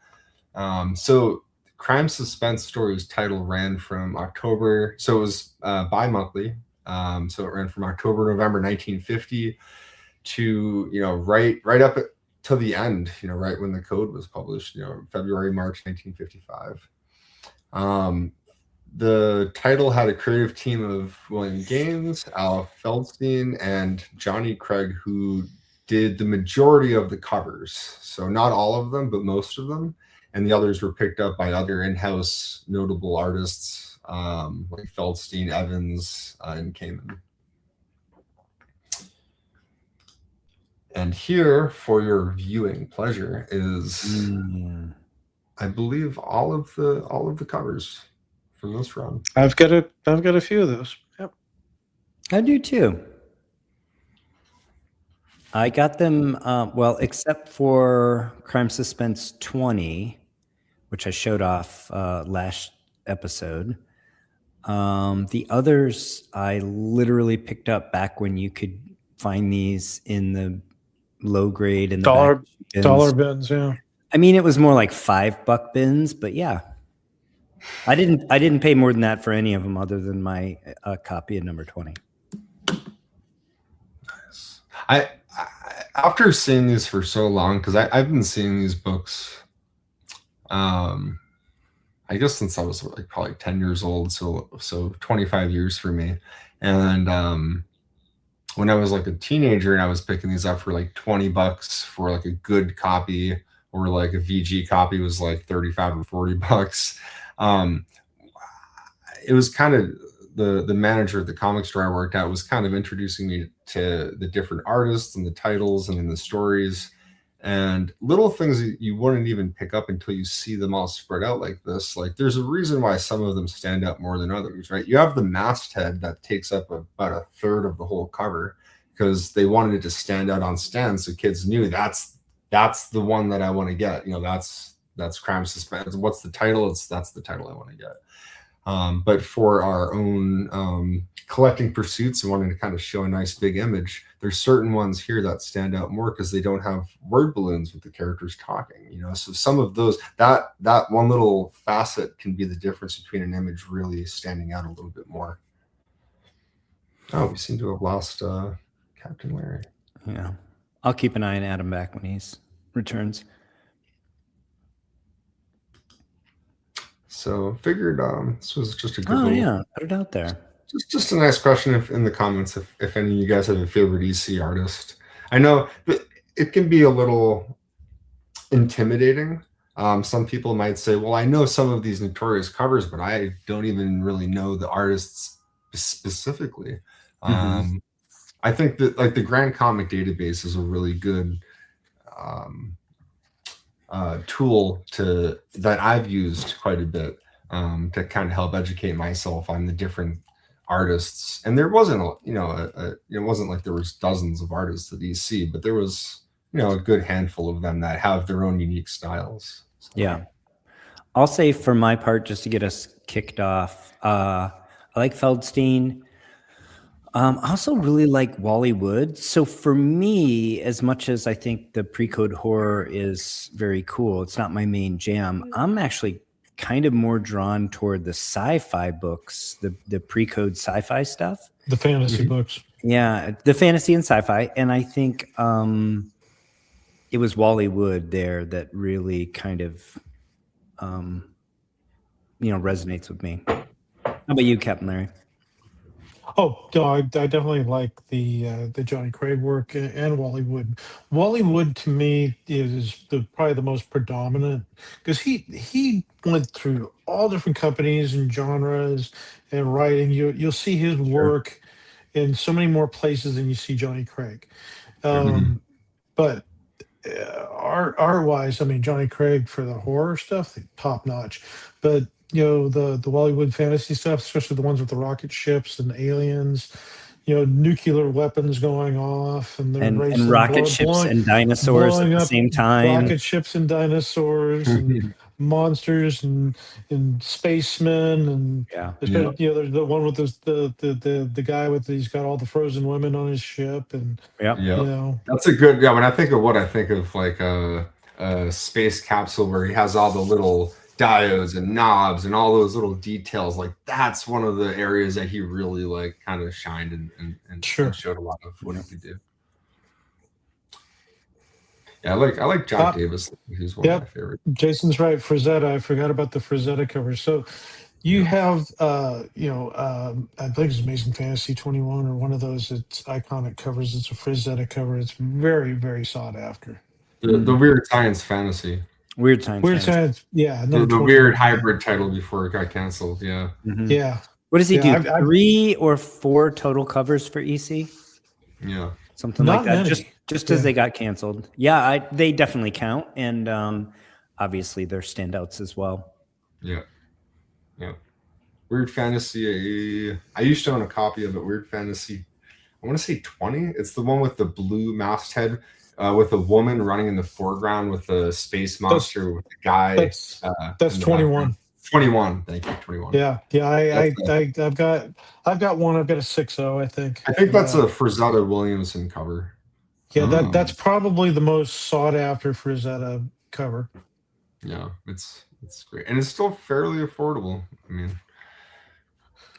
So Crime Suspense Stories title ran from October, so it was bi-monthly. So it ran from October, November 1950 to, right up to the end, right when the code was published, February, March 1955. The title had a creative team of William Gaines, Al Feldstein, and Johnny Craig, who did the majority of the covers. So not all of them, but most of them. And the others were picked up by other in-house notable artists, like Feldstein, Evans, and Kamen. And here, for your viewing pleasure, is I believe all of the covers from this run. I've got a few of those. Yep. I do too. I got them, well, except for Crime Suspense 20, which I showed off last episode. The others I literally picked up back when you could find these in the low grade and the dollar bins. Yeah. I mean, it was more like $5 bins, but yeah, I didn't pay more than that for any of them other than my copy of number 20. Nice. I after seeing these for so long, because I've been seeing these books, I guess since I was like probably 10 years old, so 25 years for me. And when I was like a teenager and I was picking these up for like $20 for like a good copy, or like a VG copy was like 35 or $40. It was kind of the manager at the comic store I worked at was kind of introducing me to the different artists and the titles and then the stories, and little things that you wouldn't even pick up until you see them all spread out like this. Like there's a reason why some of them stand out more than others, right? You have the masthead that takes up about a third of the whole cover because they wanted it to stand out on stands, so kids knew that's the one that I want to get. That's Crime Suspense. What's the title? That's the title I want to get. But for our own collecting pursuits and wanting to kind of show a nice big image, there's certain ones here that stand out more because they don't have word balloons with the characters talking, so some of those, that one little facet can be the difference between an image really standing out a little bit more. Oh, we seem to have lost Captain Larry. Yeah, I'll keep an eye on Adam back when he returns. So figured this was just a good put it out there. Just a nice question in the comments if any of you guys have a favorite EC artist. I know that it can be a little intimidating. Some people might say, well, I know some of these notorious covers, but I don't even really know the artists specifically. I think that like the Grand Comic Database is a really good tool that I've used quite a bit to kind of help educate myself on the different artists. And there wasn't it wasn't like there was dozens of artists at EC, but there was a good handful of them that have their own unique styles. So. Yeah, I'll say for my part, just to get us kicked off, I like Feldstein. I also really like Wally Wood. So for me, as much as I think the pre-code horror is very cool, it's not my main jam. I'm actually kind of more drawn toward the sci-fi books, the pre-code sci-fi stuff. The fantasy books. Yeah, the fantasy and sci-fi. And I think it was Wally Wood there that really kind of, resonates with me. How about you, Captain Larry? Oh, no, I definitely like the Johnny Craig work and Wally Wood. Wally Wood to me is probably the most predominant because he went through all different companies and genres and writing. You'll see his Sure. work in so many more places than you see Johnny Craig. Sure. Um, but art wise, I mean Johnny Craig for the horror stuff, top notch. But the Bollywood fantasy stuff, especially the ones with the rocket ships and aliens, nuclear weapons going off, and they're And racing, rocket ships and dinosaurs at blowing the up same time. rocket ships and dinosaurs and monsters and spacemen and Yeah. Yeah. there's the one with the guy with he's got all the frozen women on his ship and Yep. Yeah. That's a good. Yeah. When I think of what I think of, like a space capsule where he has all the little diodes and knobs and all those little details. Like that's one of the areas that he really like kind of shined and Sure. showed a lot of what he could do. Yeah, I like Jack Davis. He's one of my favorites. Jason's right. Frazetta. I forgot about the Frazetta cover. So you have I think it's Amazing Fantasy 21 or one of those. It's iconic covers. It's a Frazetta cover. It's very, very sought after. The Weird Science Fantasy. Weird Science. Weird Science. Yeah. The weird hybrid title before it got canceled. Yeah. Mm-hmm. Yeah. What does he do? I've 3 or 4 total covers for EC? Yeah. Something Not like that. many. Just as they got canceled. Yeah, they definitely count, and obviously they're standouts as well. Yeah. Yeah. Weird Fantasy. I used to own a copy of it. Weird Fantasy. I want to say 20. It's the one with the blue masthead with a woman running in the foreground with a space monster with a guy. That's 21. 21. Thank you. 21. Yeah. I've got one. I've got a 6.0, I think. I think that's a Frazetta Williamson cover. Yeah, that's probably the most sought after Frazetta cover. Yeah, it's great, and it's still fairly affordable. I mean,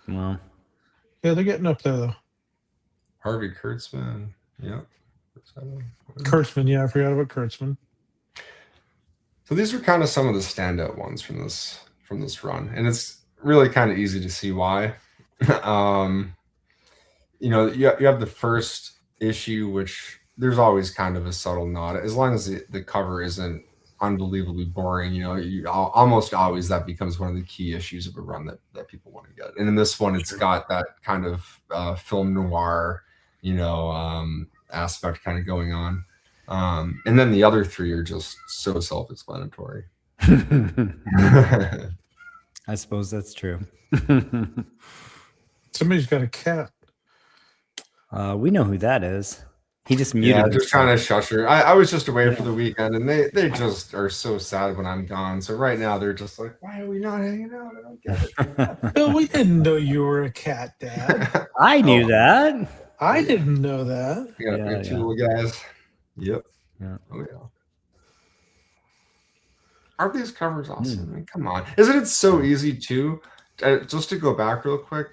well, yeah, they're getting up there though. Harvey Kurtzman, yeah, Kurtzman, yeah, I forgot about Kurtzman. So these are kind of some of the standout ones from this run, and it's really kind of easy to see why. You have the first issue, which there's always kind of a subtle nod, as long as the cover isn't unbelievably boring. Almost always that becomes one of the key issues of a run that people want to get. And in this one, it's got that kind of film noir, aspect kind of going on. And then the other 3 are just so self-explanatory. I suppose that's true. Somebody's got a cat. We know who that is. He just muted. Yeah, just trying to shush her. I was just away for the weekend, and they just are so sad when I'm gone. So right now they're just like, why are we not hanging out? I don't get it. Bill, we didn't know you were a cat dad. I knew that. I didn't know that. Yeah, 2 little guys. Yep. Yeah. Oh yeah. Aren't these covers awesome? I mean, come on. Isn't it so easy too? Just to go back real quick,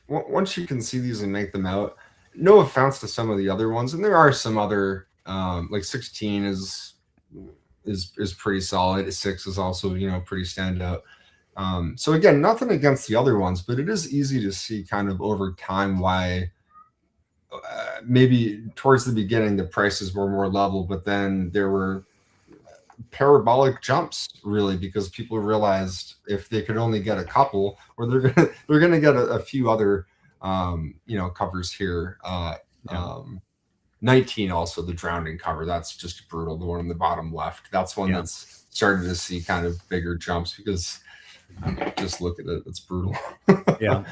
once you can see these and make them out, no offense to some of the other ones, and there are some other like 16 is pretty solid. 6 is also pretty standout. So again, nothing against the other ones, but it is easy to see kind of over time why maybe towards the beginning the prices were more level, but then there were parabolic jumps really because people realized if they could only get a couple, or they're gonna get a few other covers here. 19 also, the drowning cover, that's just brutal. The one on the bottom left, that's one that's started to see kind of bigger jumps because just look at it, it's brutal. Yeah,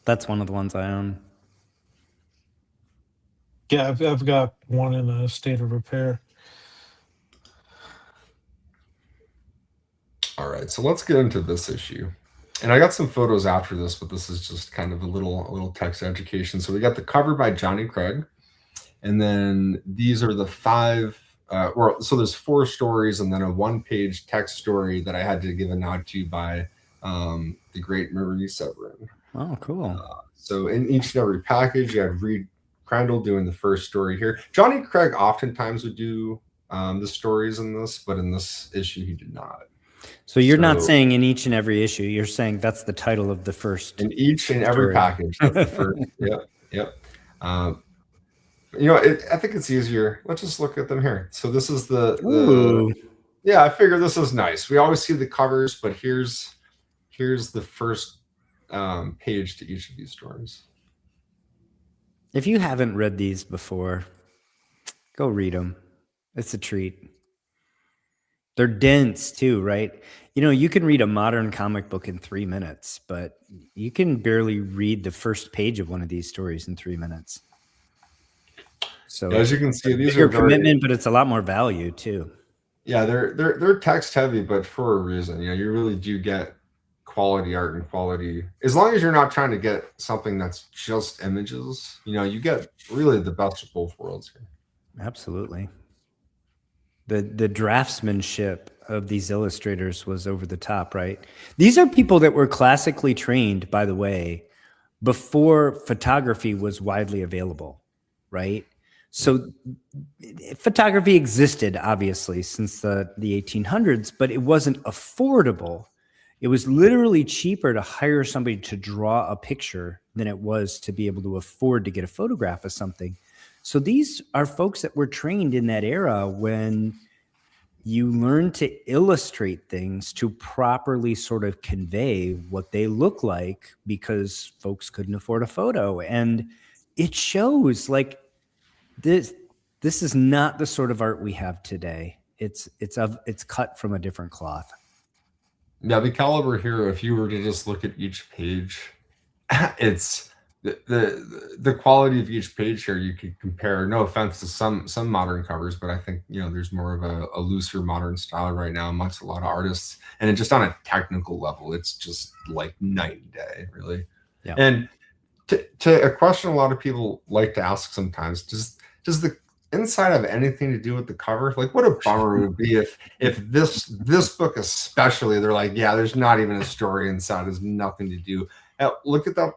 that's one of the ones I own. Yeah, I've got one in a state of repair. All right, so let's get into this issue. And I got some photos after this, but this is just kind of a little text education. So we got the cover by Johnny Craig, and then these are the 5. So there's 4 stories, and then a 1-page text story that I had to give a nod to by the great Marie Severin. Oh, cool. So in each and every package, you had Reed Crandall doing the first story here. Johnny Craig oftentimes would do the stories in this, but in this issue he did not. So you're not saying in each and every issue, you're saying that's the title of the first. In each and every package, that's the first. Yep. I think it's easier. Let's just look at them here. So this is the yeah, I figure this is nice. We always see the covers, but here's the first page to each of these stories. If you haven't read these before, go read them. It's a treat. They're dense too, right? You can read a modern comic book in 3 minutes, but you can barely read the first page of one of these stories in 3 minutes. So as you can see, these are commitment, but it's a lot more value too. Yeah, they're text heavy, but for a reason. You really do get quality art and quality. As long as you're not trying to get something that's just images, you get really the best of both worlds here. Absolutely. The draftsmanship of these illustrators was over the top, right? These are people that were classically trained, by the way, before photography was widely available, right? So photography existed, obviously, since the 1800s, but it wasn't affordable. It was literally cheaper to hire somebody to draw a picture than it was to be able to afford to get a photograph of something. So these are folks that were trained in that era when you learn to illustrate things to properly sort of convey what they look like because folks couldn't afford a photo. And it shows like this is not the sort of art we have today. It's cut from a different cloth. Yeah, the caliber here, if you were to just look at each page, it's the quality of each page here. You could compare, no offense to some modern covers, but I think there's more of a looser modern style right now amongst a lot of artists, and it just on a technical level, it's just like night and day, really. Yeah. And to a question a lot of people like to ask sometimes, does the inside have anything to do with the cover? Like, what a bummer it would be if this book especially, they're like, yeah, there's not even a story inside, there's nothing to do. Look at that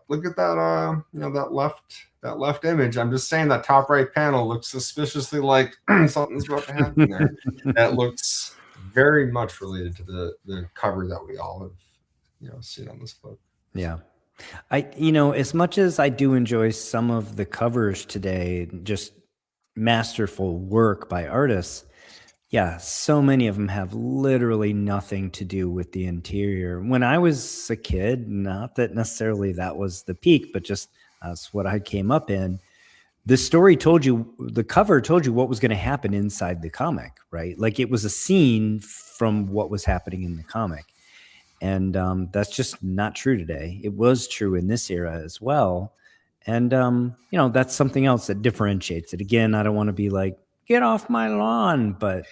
that left image. I'm just saying that top right panel looks suspiciously like something's about to happen there. That looks very much related to the cover that we all have seen on this book. Yeah. As much as I do enjoy some of the covers today, just masterful work by artists, yeah, so many of them have literally nothing to do with the interior. When I was a kid, not that necessarily that was the peak, but just that's what I came up in. The story told you, the cover told you what was going to happen inside the comic, right? Like it was a scene from what was happening in the comic. And that's just not true today. It was true in this era as well. And, that's something else that differentiates it. Again, I don't want to be like, get off my lawn, but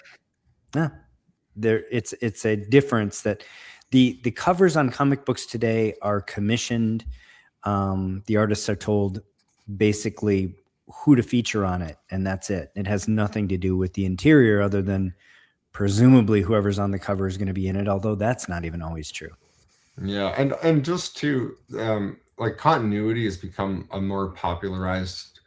it's a difference that the covers on comic books today are commissioned. The artists are told basically who to feature on it, and that's it. It has nothing to do with the interior other than presumably whoever's on the cover is going to be in it, although that's not even always true. Yeah, and just to like continuity has become a more popularized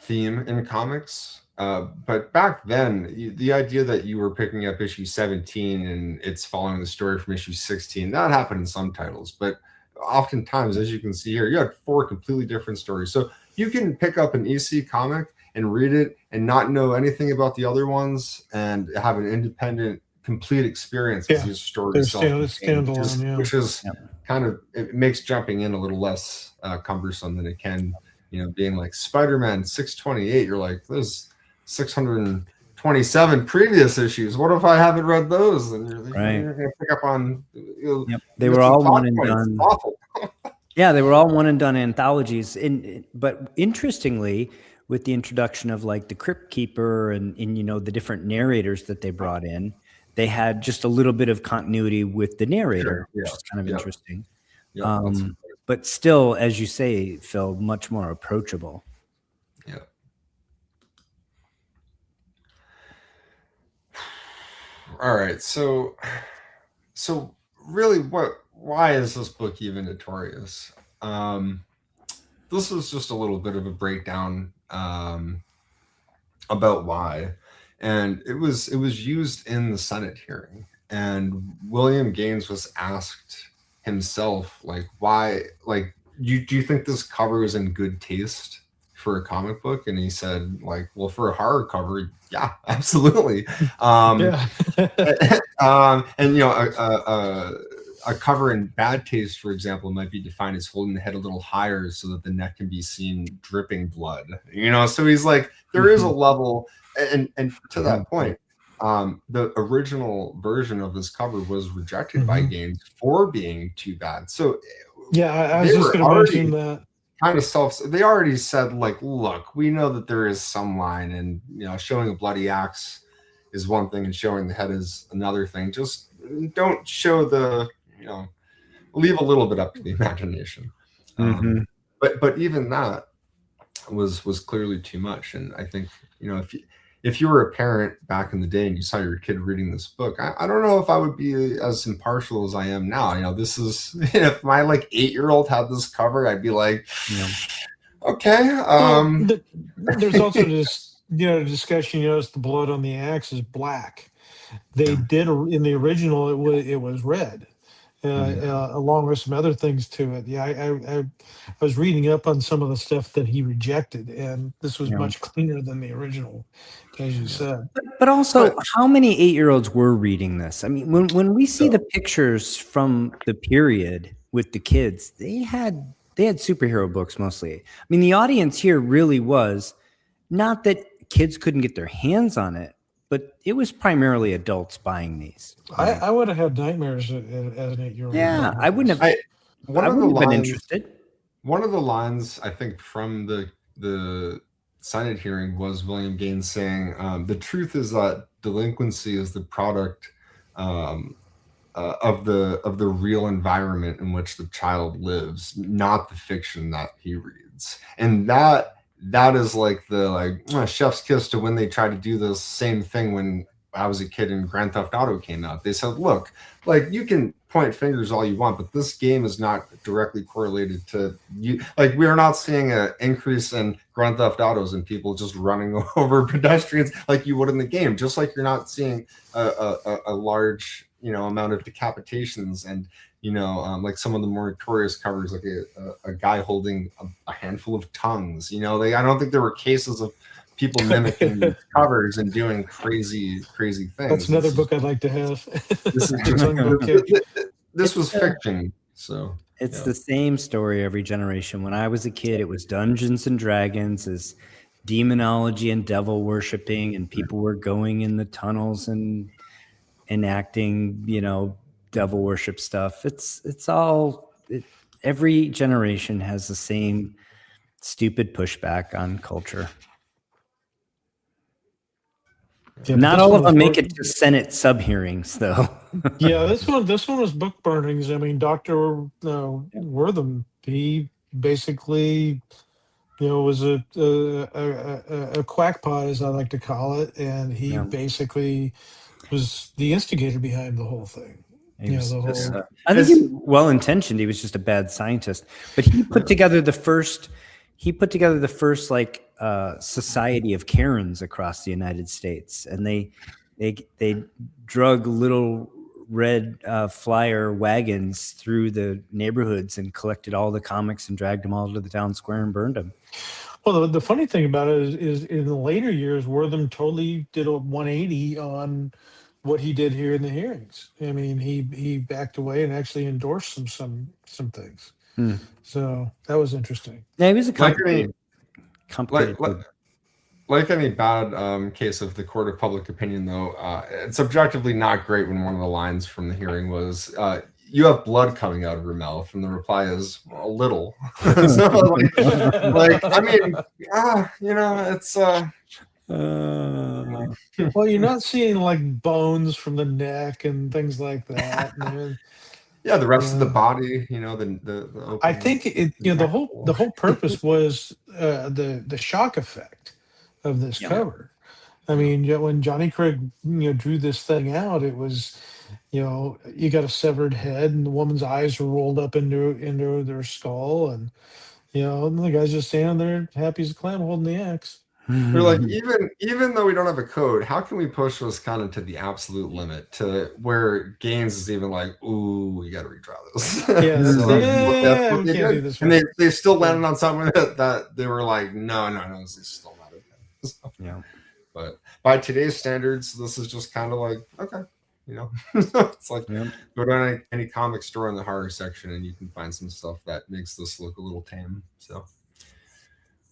theme in comics. But back then, the idea that you were picking up issue 17 and it's following the story from issue 16, that happened in some titles. But oftentimes, as you can see here, you had 4 completely different stories. So you can pick up an EC comic and read it and not know anything about the other ones and have an independent, complete experience. Yeah, these stories which is kind of, it makes jumping in a little less cumbersome than it can, being like Spider-Man 628. You're like, there's 627 previous issues. What if I haven't read those? And you're going to pick up on. They were all one and done. Yeah, they were all one and done anthologies. But interestingly, with the introduction of like the Crypt Keeper and the different narrators that they brought in, they had just a little bit of continuity with the narrator, which is kind of interesting. But still, as you say, Phil, much more approachable. Yeah. All right. So really, why is this book even notorious? This is just a little bit of a breakdown about why. And it was used in the Senate hearing. and William Gaines was asked himself, like, why, like, do you think this cover is in good taste for a comic book? And he said, like, well, for a horror cover, yeah, absolutely. Yeah. And a cover in bad taste, for example, might be defined as holding the head a little higher so that the neck can be seen dripping blood. So he's like, there is a level, and to that point, the original version of this cover was rejected by Gaines for being too bad. So yeah, I was just going to mention that. Kind of they already said, like, look, we know that there is some line, and showing a bloody axe is one thing and showing the head is another thing. Just don't show the leave a little bit up to the imagination. But even that was clearly too much. And I think if you were a parent back in the day and you saw your kid reading this book, I don't know if I would be as impartial as I am now. This is if my 8-year-old had this cover, I'd be like, okay. There's also this discussion. The blood on the axe is black. They did in the original it was red. Along with some other things to it. Yeah, I was reading up on some of the stuff that he rejected, and this was much cleaner than the original, as you said. But also, how many 8-year-olds were reading this? I mean, when we see the pictures from the period with the kids, they had superhero books mostly. I mean, the audience here really was not that kids couldn't get their hands on it, but it was primarily adults buying these. I would have had nightmares as an 8-year-old. Yeah, I wouldn't have. Been interested. One of the lines, I think, from the Senate hearing was William Gaines saying, "The truth is that delinquency is the product of the real environment in which the child lives, not the fiction that he reads," and that is like the chef's kiss to when they tried to do the same thing when I was a kid and Grand Theft Auto came out. They said, look, you can point fingers all you want, but this game is not directly correlated to you. We are not seeing an increase in Grand Theft Autos and people just running over pedestrians like you would in the game, just like you're not seeing a large amount of decapitations and some of the more notorious covers, like a guy holding a handful of tongues. I don't think there were cases of people mimicking these covers and doing crazy things. That's another book I'd like to have. This was fiction, so it's the same story every generation. When I was a kid, it was Dungeons and Dragons, as demonology and devil worshipping, and people were going in the tunnels and enacting, devil worship stuff. It's all every generation has the same stupid pushback on culture. Yeah, not all of them make it to Senate sub hearings, though. Yeah, this one was book burnings. I mean, Dr. Wortham, he basically, was a quackpot, as I like to call it, and he basically was the instigator behind the whole thing. I think he was well intentioned. He was just a bad scientist, but he put together the first. Society of Karens across the United States, and they drug little red flyer wagons through the neighborhoods and collected all the comics and dragged them all to the town square and burned them. Well, the funny thing about it is in the later years, Wortham totally did a 180 on what he did here in the hearings. I mean, he backed away and actually endorsed some things. So that was interesting. Yeah, he was a like any bad case of the court of public opinion, though, it's objectively not great when one of the lines from the hearing was, "You have blood coming out of your mouth," and the reply is, "A little." So, I mean, it's. Well, you're not seeing bones from the neck and things like that. Yeah, the rest of the body, the I think the whole purpose was the shock effect of this cover. I mean, when Johnny Craig drew this thing out, it was you got a severed head and the woman's eyes were rolled up into their skull, and the guy's just standing there happy as a clam holding the axe. They're like, even though we don't have a code, how can we push this kind of to the absolute limit to where Gaines is even like, ooh, we got to redraw this. Yeah, So that's what we they can't do did. this And one. they still landed on something that they were like, no, this is still not okay. So, Yeah. but by today's standards, this is just kind of like, okay, it's like go to any comic store in the horror section and you can find some stuff that makes this look a little tame. So,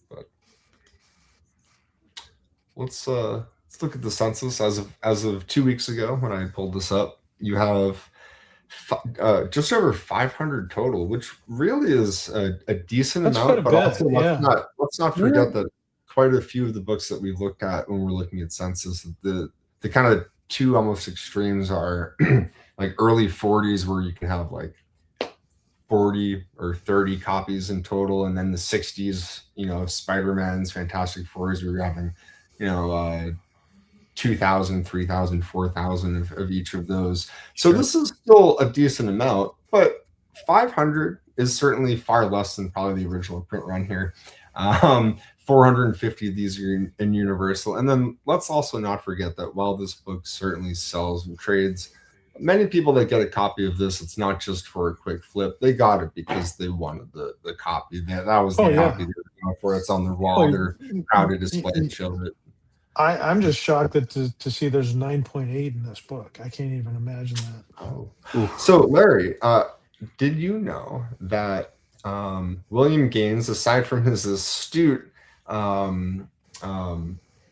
but let's look at the census as of 2 weeks ago when I pulled this up. You have just over 500 total, which really is a decent That's amount. quite a bit, let's not forget that quite a few of the books that we've looked at when we're looking at census, the kind of two almost extremes are like early 40s where you can have like 40 or 30 copies in total, and then the 60s, Spider-Man's, Fantastic Fours, we were having 2,000, 3,000, 4,000 of each of those. So this is still a decent amount, but 500 is certainly far less than probably the original print run here. 450 of these are in Universal. And then let's also not forget that while this book certainly sells and trades, many people that get a copy of this, it's not just for a quick flip. They got it because they wanted the copy. That was the copy they were going for. It's on the wall. They're proud to display and show it. I'm just shocked that to see there's 9.8 in this book. I can't even imagine that. Oh, so Larry, did you know that William Gaines, aside from his astute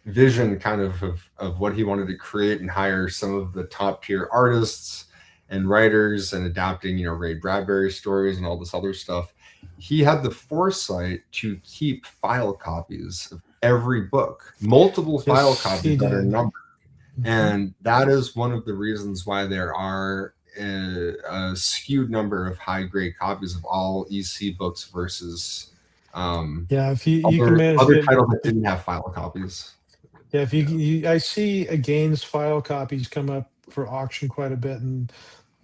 vision kind of what he wanted to create and hire some of the top tier artists and writers and adapting, Ray Bradbury stories and all this other stuff, he had the foresight to keep file copies of every book, multiple file copies that are numbered. And that is one of the reasons why there are a skewed number of high grade copies of all EC books versus if you other, can manage other titles that didn't have file copies. Yeah, if you I see a Gaines file copies come up for auction quite a bit, and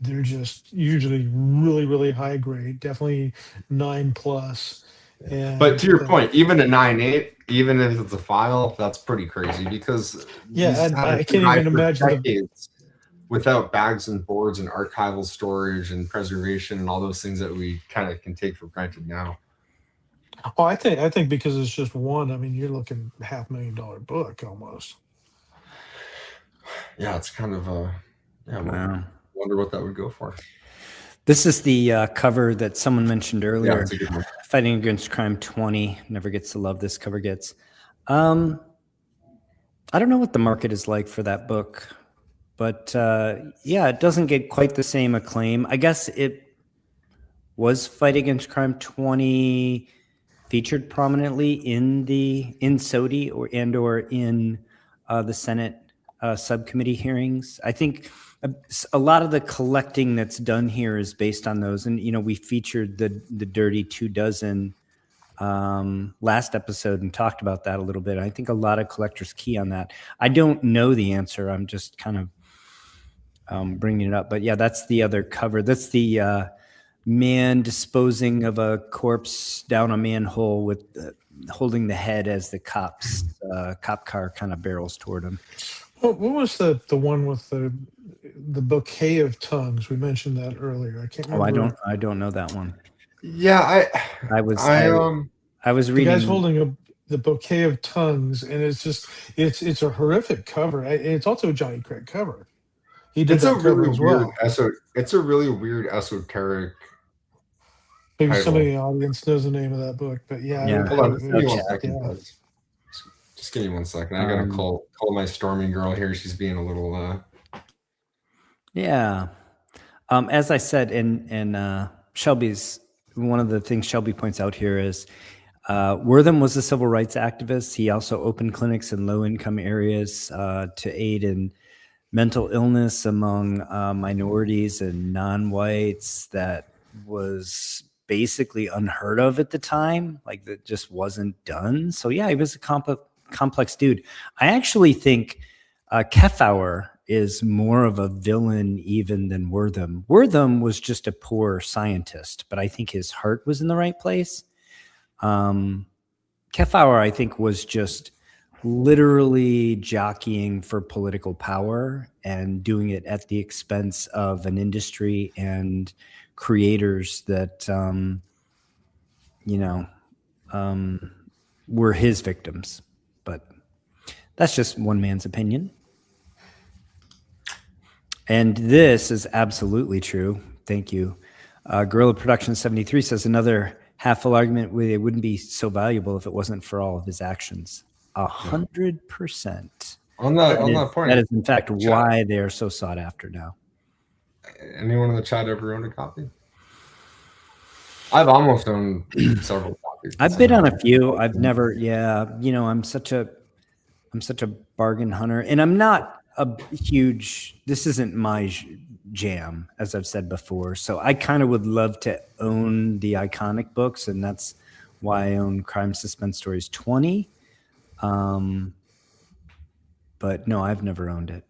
they're just usually really, really high grade, definitely 9+. And, but to your point, even at 9.8, even if it's a file, that's pretty crazy because I can't even imagine without bags and boards and archival storage and preservation and all those things that we kind of can take for granted now. Oh, I think because it's just one. I mean, you're looking $500,000 book almost. Yeah, it's kind of wow. Wonder what that would go for. This is the cover that someone mentioned earlier. Yeah, it's a good one. Fighting Against Crime 20 never gets the love this cover gets. I don't know what the market is like for that book, but it doesn't get quite the same acclaim. I guess it was Fighting Against Crime 20 featured prominently in SOTY or in the Senate subcommittee hearings. I think a lot of the collecting that's done here is based on those. And, we featured the Dirty 24 last episode and talked about that a little bit. I think a lot of collectors key on that. I don't know the answer. I'm just kind of bringing it up. But yeah, that's the other cover. That's the man disposing of a corpse down a manhole with holding the head as the cop car kind of barrels toward him. What was the one with the bouquet of tongues? We mentioned that earlier. I can't remember. I don't know that one. Yeah, I was reading. The guy's holding the bouquet of tongues, and it's a horrific cover. It's also a Johnny Craig cover. He did that cover as well. It's a really weird esoteric. Maybe somebody in the audience knows the name of that book, but yeah. Hold on, give me 1 second. Just give me 1 second. I gotta call my Stormy girl here. She's being a little. Yeah, as I said, and Shelby's one of the things Shelby points out here is Wortham was a civil rights activist. He also opened clinics in low-income areas to aid in mental illness among minorities and non-whites. That was basically unheard of at the time. Like, that just wasn't done. So yeah, he was a complex dude. I actually think Kefauer is more of a villain even than Wortham. Wortham was just a poor scientist, but I think his heart was in the right place. Kefauer, I think, was just literally jockeying for political power and doing it at the expense of an industry and creators that, were his victims. But that's just one man's opinion. And this is absolutely true. Thank you. Gorilla Production 73 says another half-full argument it wouldn't be so valuable if it wasn't for all of his actions. 100%. On that point, that is in fact why they are so sought after now. Anyone in the chat ever owned a copy? I've almost owned several copies. I've been on a few. I've never. Yeah, I'm such a bargain hunter, and I'm not a huge. This isn't my jam, as I've said before. So I kind of would love to own the iconic books, and that's why I own Crime Suspense Stories 20. But no, I've never owned it.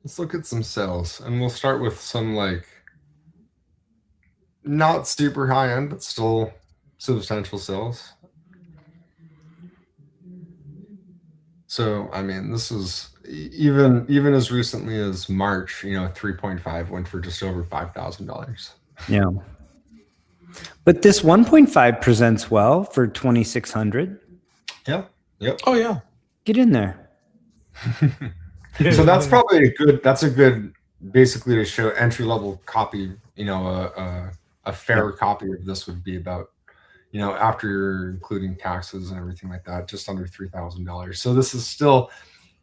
Let's look at some sales, and we'll start with some not super high end, but still substantial sales. So, I mean, this is even as recently as March, 3.5 went for just over $5,000. Yeah. But this 1.5 presents well for 2,600. Yeah. Yep. Oh yeah. Get in there. So that's probably a good basically to show entry level copy, a fair copy of this would be about, after you're including taxes and everything like that, just under $3,000. So this is still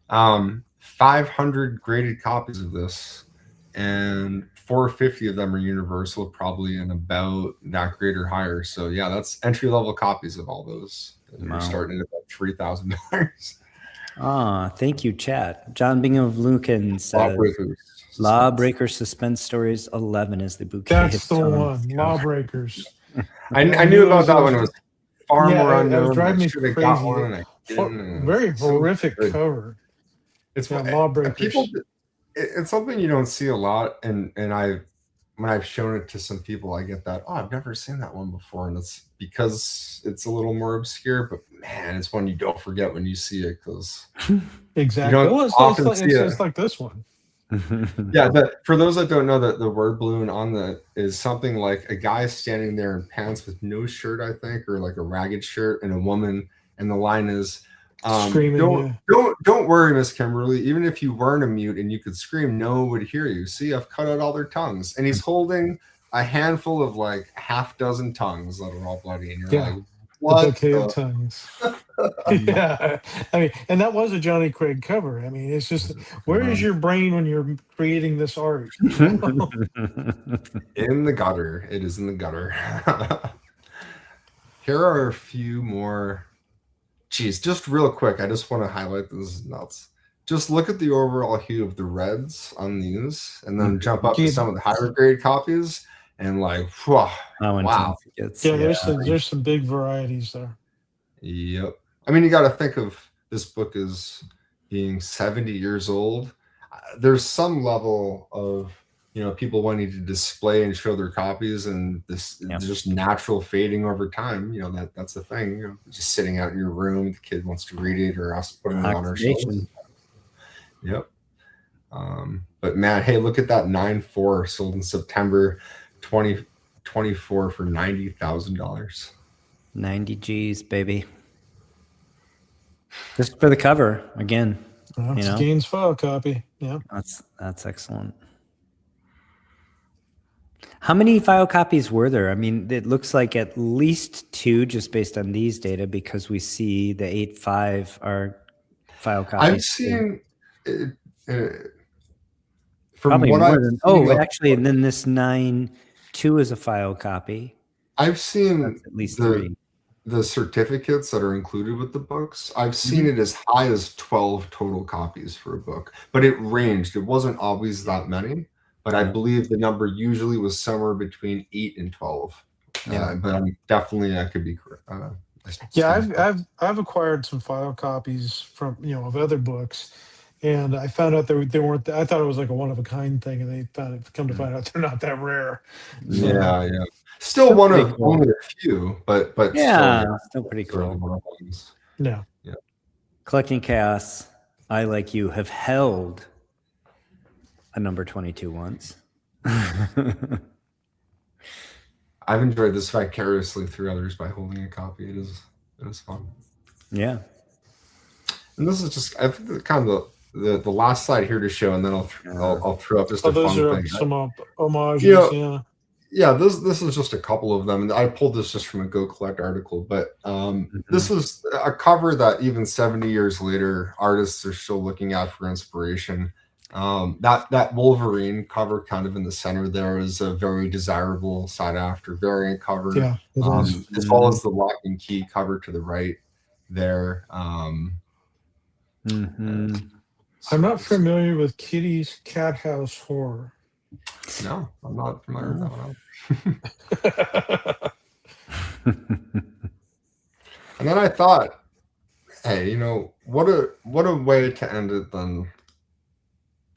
500 graded copies of this, and 450 of them are universal, probably in about that grade or higher. So yeah, that's entry level copies of all those. You're starting at about $3,000. Thank you, chat. John Bingham of Lucan says Lawbreaker Suspense Stories 11 is the bouquet. That's the one. Lawbreakers. I knew about that one. It was far more unknown. It was driving me crazy. Very horrific cover. It's Lawbreakers. It's something you don't see a lot, and when I've shown it to some people, I get that, I've never seen that one before, and it's because it's a little more obscure. But man, it's one you don't forget when you see it, because exactly. It's like this one. Yeah, but for those that don't know, that the word balloon on is something like a guy standing there in pants with no shirt, I think, or like a ragged shirt, and a woman, and the line is screaming. Don't worry, Miss Kimberly. Even if you weren't a mute and you could scream, no one would hear you. See, I've cut out all their tongues, and he's holding a handful of like half dozen tongues that are all bloody, and you're like, what? Bouquet of tongues. Yeah, I mean, and that was a Johnny Craig cover. I mean, it's just, where is your brain when you're creating this art? In the gutter. It is in the gutter. Here are a few more. Geez, just real quick, I just want to highlight this is nuts. Just look at the overall hue of the reds on these, and then jump up to some of the higher grade copies, and like, wow. There's some big varieties there. Yep. I mean, you got to think of this book as being 70 years old. There's some level of, people wanting to display and show their copies, and this just natural fading over time. That's the thing. Just sitting out in your room, the kid wants to read it, or us putting it on our shelves. Yep. But man, hey, look at that 9.4 sold in September 2024 for $90,000. 90 G's, baby. Just for the cover again. That's Gaines file copy. Yeah, that's excellent. How many file copies were there? I mean, it looks like at least 2, just based on these data, because we see the 8.5 are file copies. I've seen from what I've actually, and then this 9.2 is a file copy. I've seen at least 3. The certificates that are included with the books. I've seen it as high as 12 total copies for a book, but it ranged. It wasn't always that many, but I believe the number usually was somewhere between 8 and 12. But definitely I could be correct. I've acquired some file copies from of other books, and I found out they weren't. I thought it was like a one of a kind thing, and come to find out they're not that rare. So, yeah. Still one pretty of cool. only a few, but Yeah, still, still pretty sort of cool. one of those. Yeah. Collecting Chaos, I, like you, have held a number 22 once. I've enjoyed this vicariously through others by holding a copy. It is fun. Yeah. And this is just, I think, kind of the last slide here to show, and then I'll throw up just a those fun are thing. some homages. You know, Yeah. Yeah, this is just a couple of them. I pulled this just from a Go Collect article, but this was a cover that even 70 years later, artists are still looking at for inspiration. That Wolverine cover kind of in the center there is a very desirable side after variant cover. Yeah, as well as the Lock and Key cover to the right there. I'm not familiar with Kitty's Cat House Horror. No, I'm not familiar with that one. And then I thought, hey, you know, what a way to end it than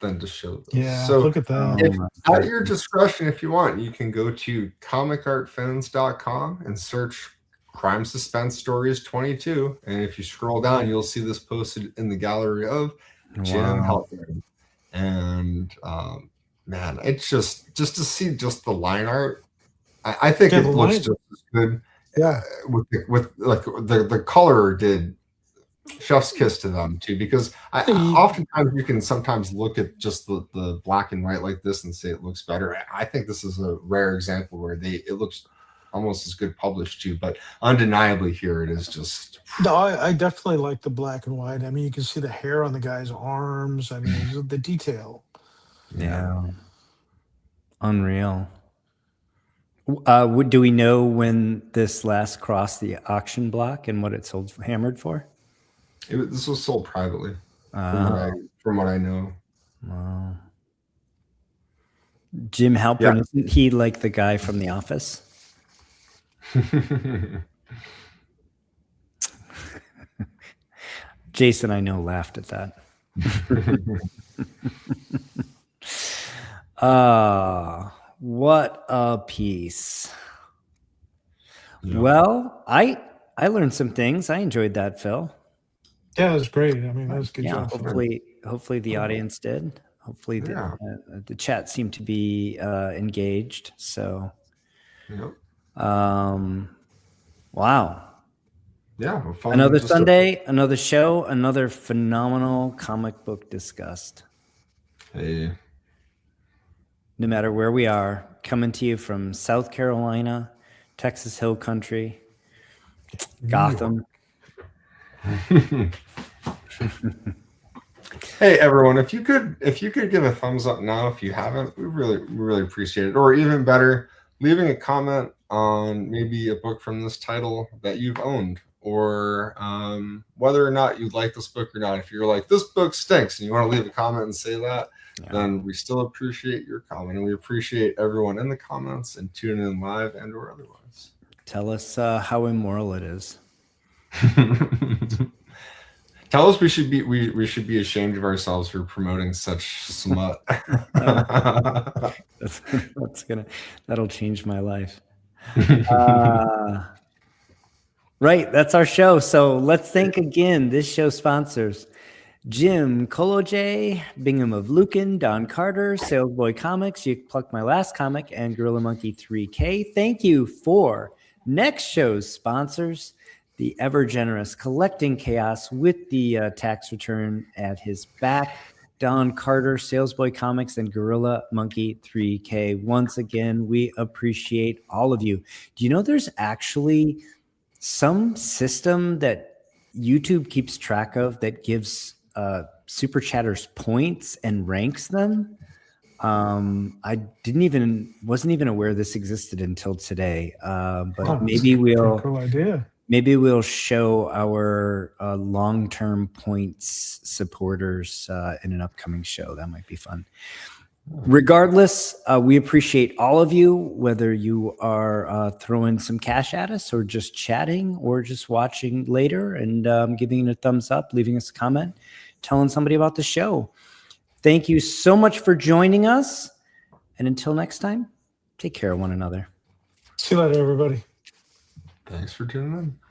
to show this. Yeah, so look at that. At your discretion, if you want, you can go to comicartfans.com and search Crime Suspense Stories 22. And if you scroll down, you'll see this posted in the gallery of Jim Halpern. And man, it's just to see just the line art. I think it looks just as good. Yeah, with like the color did chef's kiss to them too, because oftentimes you can sometimes look at just the black and white like this and say it looks better. I think this is a rare example where it looks almost as good published too, but undeniably here it is just. No, I definitely like the black and white. I mean, you can see the hair on the guy's arms. I mean, the detail. Yeah. Unreal. Do we know when this last crossed the auction block and what it sold hammered for? This was sold privately, from what I know. Wow. Jim Halpern, isn't he like the guy from The Office? Jason, I know, laughed at that. What a piece. Yeah. Well, I learned some things. I enjoyed that, Phil. Yeah, it was great. I mean, that was a good job. Hopefully the audience did. Hopefully the chat seemed to be engaged. So, wow. Yeah. Another Sunday, another show, another phenomenal comic book discussed. Hey. No matter where we are, coming to you from South Carolina, Texas Hill Country, Gotham. Hey everyone, if you could give a thumbs up now if you haven't, we really appreciate it. Or even better, leaving a comment on maybe a book from this title that you've owned, or whether or not you like this book or not. If you're like, this book stinks, and you want to leave a comment and say that, then we still appreciate your comment, and we appreciate everyone in the comments and tuning in live and or otherwise. Tell us how immoral it is. Tell us we should be ashamed of ourselves for promoting such smut. That'll change my life. Right, that's our show. So let's thank again this show sponsors: Jim Koloje, Bingham of Lucan, Don Carter, Salesboy Comics, You Plucked My Last Comic, and Gorilla Monkey 3K. Thank you for next show's sponsors: the ever generous Collecting Chaos with the tax return at his back, Don Carter, Salesboy Comics, and Gorilla Monkey 3K. Once again, we appreciate all of you. Do you know there's actually some system that YouTube keeps track of that gives super chatters points and ranks them? I wasn't even aware this existed until today. But maybe cool idea. Maybe we'll show our long-term points supporters in an upcoming show. That might be fun. Regardless, we appreciate all of you, whether you are throwing some cash at us or just chatting or just watching later and giving it a thumbs up, leaving us a comment, telling somebody about the show. Thank you so much for joining us. And until next time, take care of one another. See you later, everybody. Thanks for tuning in.